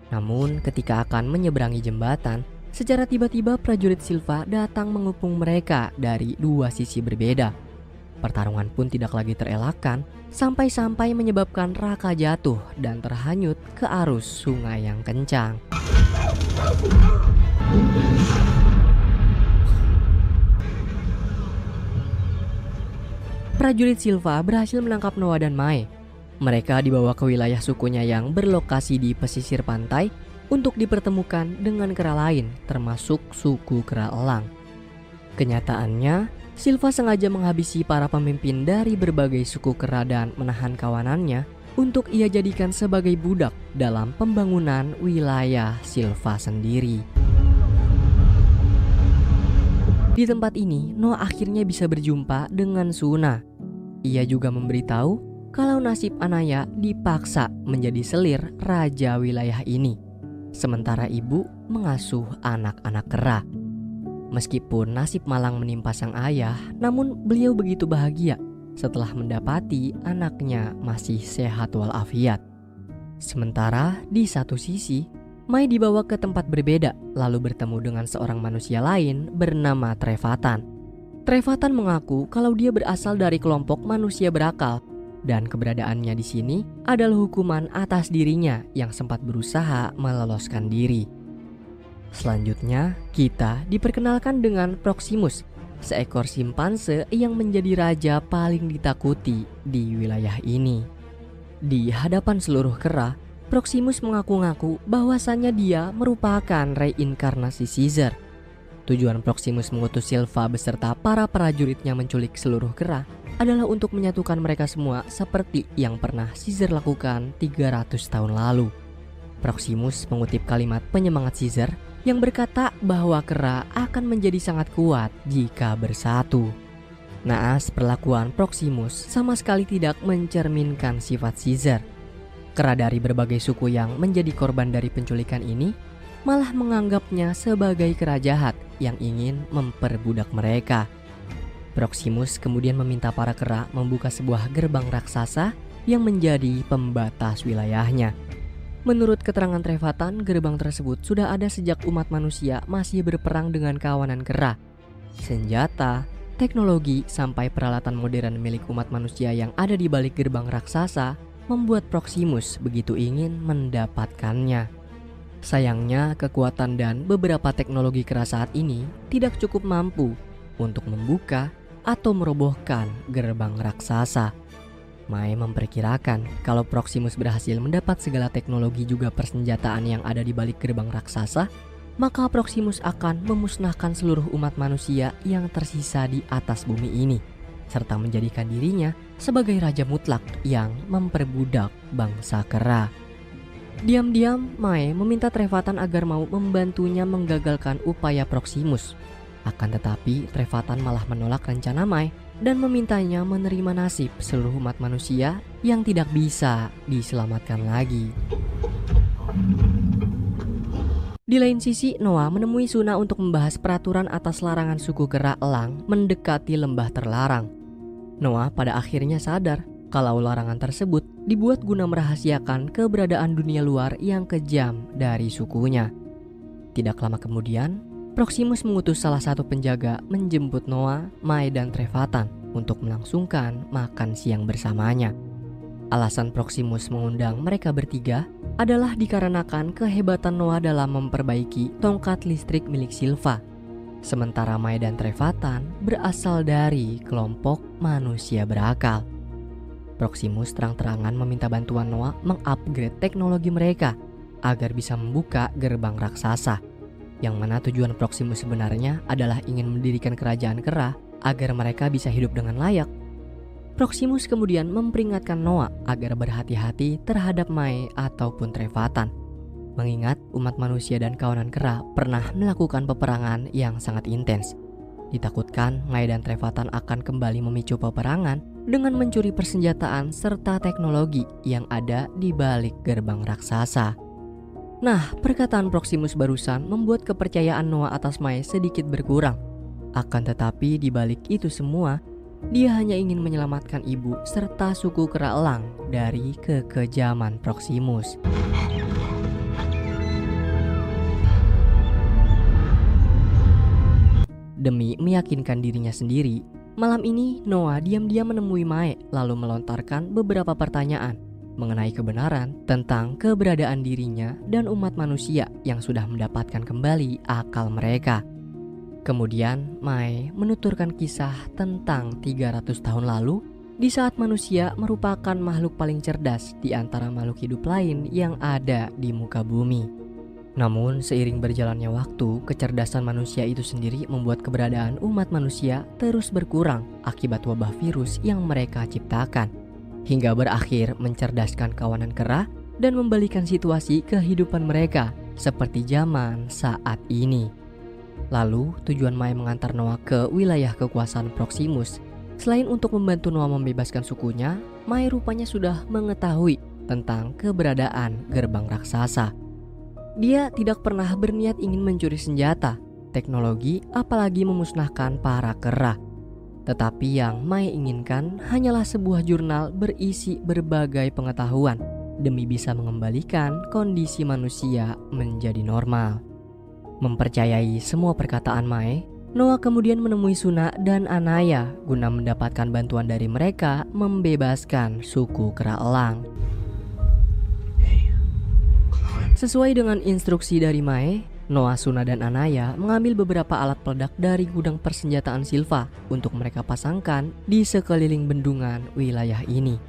[SPEAKER 1] Namun ketika akan menyeberangi jembatan, secara tiba-tiba prajurit Silva datang mengepung mereka dari dua sisi berbeda. Pertarungan pun tidak lagi terelakkan, sampai-sampai menyebabkan Raka jatuh dan terhanyut ke arus sungai yang kencang. Prajurit Silva berhasil menangkap Noah dan Mae. Mereka dibawa ke wilayah sukunya yang berlokasi di pesisir pantai untuk dipertemukan dengan kera lain, termasuk suku Kera Elang. Kenyataannya, Silva sengaja menghabisi para pemimpin dari berbagai suku kera dan menahan kawanannya untuk ia jadikan sebagai budak dalam pembangunan wilayah Silva sendiri. Di tempat ini, Noah akhirnya bisa berjumpa dengan Suna. Ia juga memberitahu kalau nasib Anaya dipaksa menjadi selir raja wilayah ini, sementara ibu mengasuh anak-anak kera. Meskipun nasib malang menimpa sang ayah, namun beliau begitu bahagia setelah mendapati anaknya masih sehat walafiat. Sementara di satu sisi, Mae dibawa ke tempat berbeda lalu bertemu dengan seorang manusia lain bernama Trevatan. Trevatan mengaku kalau dia berasal dari kelompok manusia berakal dan keberadaannya di sini adalah hukuman atas dirinya yang sempat berusaha meloloskan diri. Selanjutnya, kita diperkenalkan dengan Proximus, seekor simpanse yang menjadi raja paling ditakuti di wilayah ini. Di hadapan seluruh kera, Proximus mengaku-ngaku bahwasannya dia merupakan reinkarnasi Caesar. Tujuan Proximus mengutus Silva beserta para prajuritnya menculik seluruh kera adalah untuk menyatukan mereka semua seperti yang pernah Caesar lakukan 300 tahun lalu. Proximus mengutip kalimat penyemangat Caesar yang berkata bahwa kera akan menjadi sangat kuat jika bersatu. Naas, perlakuan Proximus sama sekali tidak mencerminkan sifat Caesar. Kera dari berbagai suku yang menjadi korban dari penculikan ini malah menganggapnya sebagai kera jahat yang ingin memperbudak mereka. Proximus kemudian meminta para kera membuka sebuah gerbang raksasa yang menjadi pembatas wilayahnya. Menurut keterangan Trevatan, gerbang tersebut sudah ada sejak umat manusia masih berperang dengan kawanan kera. Senjata, teknologi, sampai peralatan modern milik umat manusia yang ada di balik gerbang raksasa membuat Proximus begitu ingin mendapatkannya. Sayangnya, kekuatan dan beberapa teknologi keras saat ini tidak cukup mampu untuk membuka atau merobohkan gerbang raksasa. Mai memperkirakan kalau Proximus berhasil mendapat segala teknologi juga persenjataan yang ada di balik gerbang raksasa, maka Proximus akan memusnahkan seluruh umat manusia yang tersisa di atas bumi ini, serta menjadikan dirinya sebagai raja mutlak yang memperbudak bangsa kera. Diam-diam, Mai meminta Trevathan agar mau membantunya menggagalkan upaya Proximus. Akan tetapi, Trevathan malah menolak rencana Mai dan memintanya menerima nasib seluruh umat manusia yang tidak bisa diselamatkan lagi. Di lain sisi, Noah menemui Suna untuk membahas peraturan atas larangan suku kera Elang mendekati lembah terlarang. Noah pada akhirnya sadar kalau larangan tersebut dibuat guna merahasiakan keberadaan dunia luar yang kejam dari sukunya. Tidak lama kemudian, Proximus mengutus salah satu penjaga menjemput Noah, Mai, dan Trevathan untuk melangsungkan makan siang bersamanya. Alasan Proximus mengundang mereka bertiga adalah dikarenakan kehebatan Noah dalam memperbaiki tongkat listrik milik Silva. Sementara Mai dan Trevathan berasal dari kelompok manusia berakal. Proximus terang-terangan meminta bantuan Noah mengupgrade teknologi mereka agar bisa membuka gerbang raksasa, yang mana tujuan Proximus sebenarnya adalah ingin mendirikan kerajaan kera agar mereka bisa hidup dengan layak. Proximus kemudian memperingatkan Noah agar berhati-hati terhadap Mai ataupun Trevathan, mengingat umat manusia dan kawanan kera pernah melakukan peperangan yang sangat intens. Ditakutkan Mai dan Trevathan akan kembali memicu peperangan dengan mencuri persenjataan serta teknologi yang ada di balik gerbang raksasa. Nah, perkataan Proximus barusan membuat kepercayaan Noah atas Mai sedikit berkurang. Akan tetapi di balik itu semua, dia hanya ingin menyelamatkan ibu serta suku kera Elang dari kekejaman Proximus. Demi meyakinkan dirinya sendiri, malam ini Noah diam-diam menemui Mai lalu melontarkan beberapa pertanyaan mengenai kebenaran tentang keberadaan dirinya dan umat manusia yang sudah mendapatkan kembali akal mereka. Kemudian Mai menuturkan kisah tentang 300 tahun lalu di saat manusia merupakan makhluk paling cerdas di antara makhluk hidup lain yang ada di muka bumi. Namun seiring berjalannya waktu, kecerdasan manusia itu sendiri membuat keberadaan umat manusia terus berkurang akibat wabah virus yang mereka ciptakan, hingga berakhir mencerdaskan kawanan kera dan membalikan situasi kehidupan mereka seperti zaman saat ini. Lalu tujuan Mai mengantar Noah ke wilayah kekuasaan Proximus. Selain untuk membantu Noah membebaskan sukunya, Mai rupanya sudah mengetahui tentang keberadaan gerbang raksasa. Dia tidak pernah berniat ingin mencuri senjata, teknologi, apalagi memusnahkan para kera. Tetapi yang Mai inginkan hanyalah sebuah jurnal berisi berbagai pengetahuan demi bisa mengembalikan kondisi manusia menjadi normal. Mempercayai semua perkataan Mai, Noah kemudian menemui Suna dan Anaya guna mendapatkan bantuan dari mereka membebaskan suku kera Elang. Sesuai dengan instruksi dari Mai, Noah, Suna, dan Anaya mengambil beberapa alat peledak dari gudang persenjataan Silva untuk mereka pasangkan di sekeliling bendungan wilayah ini.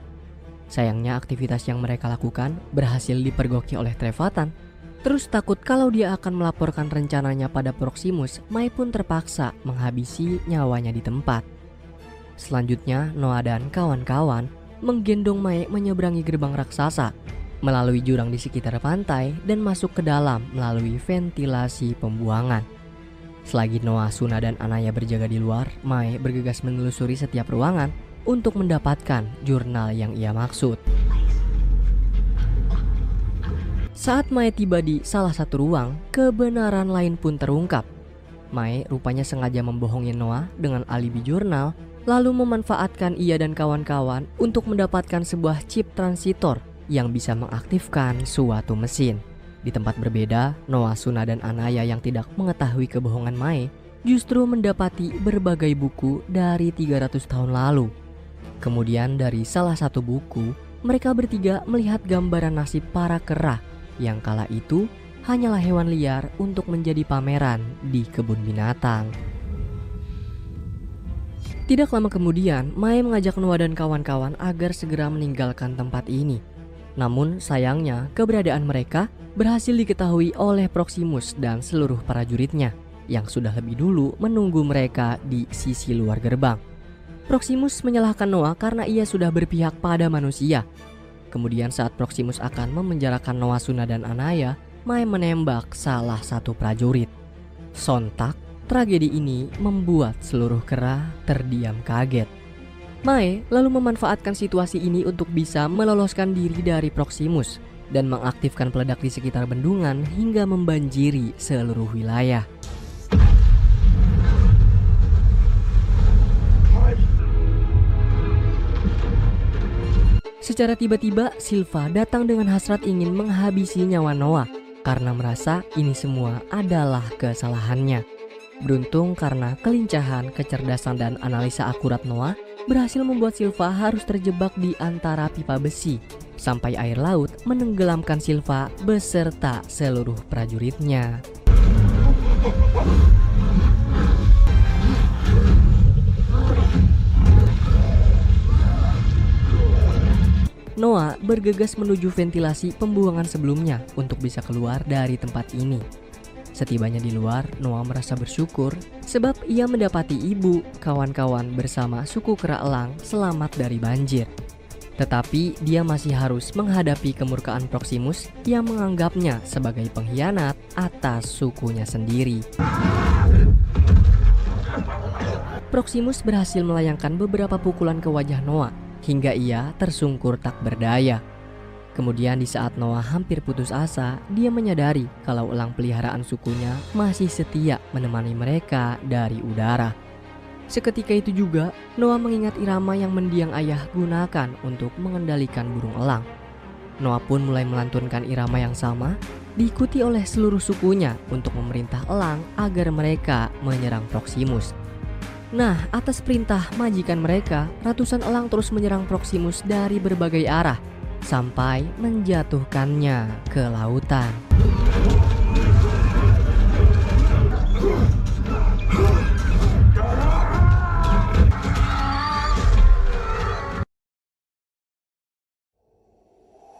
[SPEAKER 1] Sayangnya aktivitas yang mereka lakukan berhasil dipergoki oleh Trevathan. Terus takut kalau dia akan melaporkan rencananya pada Proximus, Mai pun terpaksa menghabisi nyawanya di tempat. Selanjutnya, Noah dan kawan-kawan menggendong Mai menyeberangi gerbang raksasa, melalui jurang di sekitar pantai dan masuk ke dalam melalui ventilasi pembuangan. Selagi Noah, Suna, dan Anaya berjaga di luar, Mai bergegas menelusuri setiap ruangan untuk mendapatkan jurnal yang ia maksud. Saat Mai tiba di salah satu ruang, kebenaran lain pun terungkap. Mai rupanya sengaja membohongi Noah dengan alibi jurnal, lalu memanfaatkan ia dan kawan-kawan untuk mendapatkan sebuah chip transitor yang bisa mengaktifkan suatu mesin. Di tempat berbeda, Noah, Suna, dan Anaya yang tidak mengetahui kebohongan Mai justru mendapati berbagai buku dari 300 tahun lalu. Kemudian dari salah satu buku, mereka bertiga melihat gambaran nasib para kera yang kala itu hanyalah hewan liar untuk menjadi pameran di kebun binatang. Tidak lama kemudian, Mae mengajak Noah dan kawan-kawan agar segera meninggalkan tempat ini. Namun sayangnya, keberadaan mereka berhasil diketahui oleh Proximus dan seluruh prajuritnya yang sudah lebih dulu menunggu mereka di sisi luar gerbang. Proximus menyalahkan Noah karena ia sudah berpihak pada manusia. Kemudian saat Proximus akan memenjarakan Noah, Suna, dan Anaya, Mae menembak salah satu prajurit. Sontak, tragedi ini membuat seluruh kera terdiam kaget. Mae lalu memanfaatkan situasi ini untuk bisa meloloskan diri dari Proximus dan mengaktifkan peledak di sekitar bendungan hingga membanjiri seluruh wilayah. Secara tiba-tiba, Silva datang dengan hasrat ingin menghabisi nyawa Noah karena merasa ini semua adalah kesalahannya. Beruntung karena kelincahan, kecerdasan, dan analisa akurat Noah berhasil membuat Silva harus terjebak di antara pipa besi sampai air laut menenggelamkan Silva beserta seluruh prajuritnya. Noah bergegas menuju ventilasi pembuangan sebelumnya untuk bisa keluar dari tempat ini. Setibanya di luar, Noah merasa bersyukur sebab ia mendapati ibu, kawan-kawan bersama suku kera elang selamat dari banjir. Tetapi dia masih harus menghadapi kemurkaan Proximus yang menganggapnya sebagai pengkhianat atas sukunya sendiri. Proximus berhasil melayangkan beberapa pukulan ke wajah Noah hingga ia tersungkur tak berdaya. Kemudian di saat Noah hampir putus asa, dia menyadari kalau elang peliharaan sukunya masih setia menemani mereka dari udara. Seketika itu juga, Noah mengingat irama yang mendiang ayah gunakan untuk mengendalikan burung elang. Noah pun mulai melantunkan irama yang sama, diikuti oleh seluruh sukunya untuk memerintah elang agar mereka menyerang Proximus. Nah, atas perintah majikan mereka, ratusan elang terus menyerang Proximus dari berbagai arah sampai menjatuhkannya ke lautan.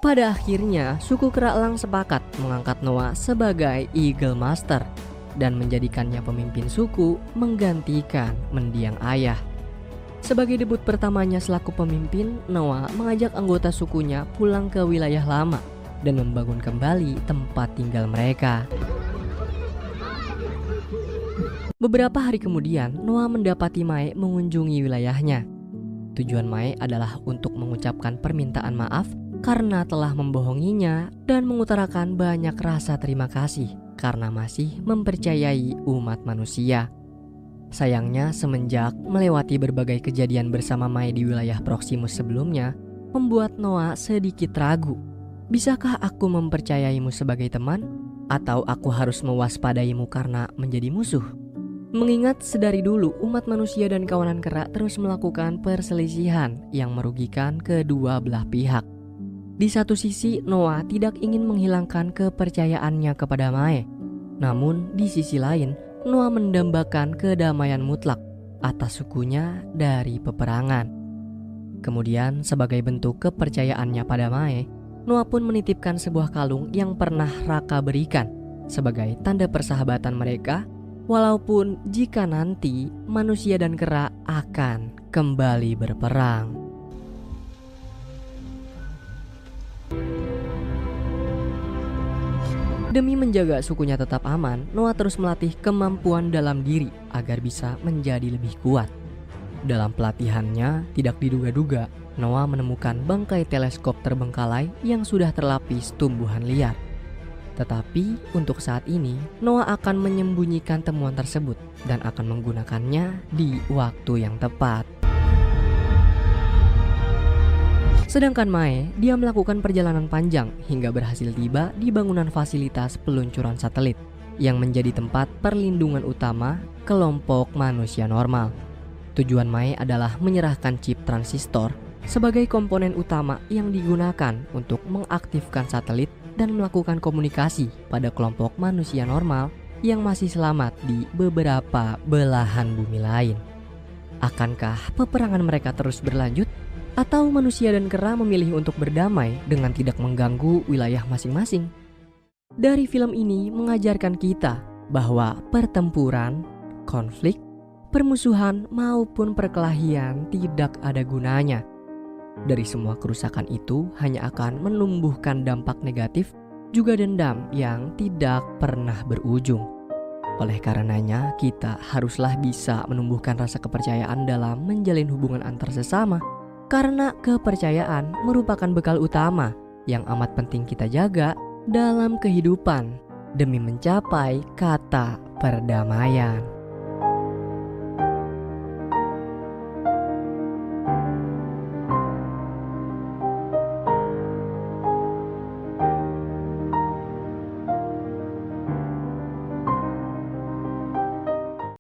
[SPEAKER 1] Pada akhirnya, suku kera elang sepakat mengangkat Noah sebagai Eagle Master dan menjadikannya pemimpin suku menggantikan mendiang ayah. Sebagai debut pertamanya selaku pemimpin, Noah mengajak anggota sukunya pulang ke wilayah lama dan membangun kembali tempat tinggal mereka. Beberapa hari kemudian, Noah mendapati Mae mengunjungi wilayahnya. Tujuan Mae adalah untuk mengucapkan permintaan maaf karena telah membohonginya dan mengutarakan banyak rasa terima kasih karena masih mempercayai umat manusia. Sayangnya, semenjak melewati berbagai kejadian bersama Mae di wilayah Proximus sebelumnya, membuat Noah sedikit ragu. Bisakah aku mempercayaimu sebagai teman? Atau aku harus mewaspadaimu karena menjadi musuh? Mengingat sedari dulu umat manusia dan kawanan kera terus melakukan perselisihan yang merugikan kedua belah pihak. Di satu sisi, Noah tidak ingin menghilangkan kepercayaannya kepada Mae. Namun, di sisi lain, Noah mendambakan kedamaian mutlak atas sukunya dari peperangan. Kemudian, sebagai bentuk kepercayaannya pada Mae, Noah pun menitipkan sebuah kalung yang pernah Raka berikan sebagai tanda persahabatan mereka, walaupun jika nanti manusia dan kera akan kembali berperang. Demi menjaga sukunya tetap aman, Noah terus melatih kemampuan dalam diri agar bisa menjadi lebih kuat. Dalam pelatihannya, tidak diduga-duga, Noah menemukan bangkai teleskop terbengkalai yang sudah terlapis tumbuhan liar. Tetapi untuk saat ini, Noah akan menyembunyikan temuan tersebut dan akan menggunakannya di waktu yang tepat. Sedangkan Mae, dia melakukan perjalanan panjang hingga berhasil tiba di bangunan fasilitas peluncuran satelit yang menjadi tempat perlindungan utama kelompok manusia normal. Tujuan Mae adalah menyerahkan chip transistor sebagai komponen utama yang digunakan untuk mengaktifkan satelit dan melakukan komunikasi pada kelompok manusia normal yang masih selamat di beberapa belahan bumi lain. Akankah peperangan mereka terus berlanjut? Atau manusia dan kera memilih untuk berdamai dengan tidak mengganggu wilayah masing-masing? Dari film ini mengajarkan kita bahwa pertempuran, konflik, permusuhan maupun perkelahian tidak ada gunanya. Dari semua kerusakan itu hanya akan menumbuhkan dampak negatif, juga dendam yang tidak pernah berujung. Oleh karenanya, kita haruslah bisa menumbuhkan rasa kepercayaan dalam menjalin hubungan antar sesama, karena kepercayaan merupakan bekal utama yang amat penting kita jaga dalam kehidupan demi mencapai kata perdamaian.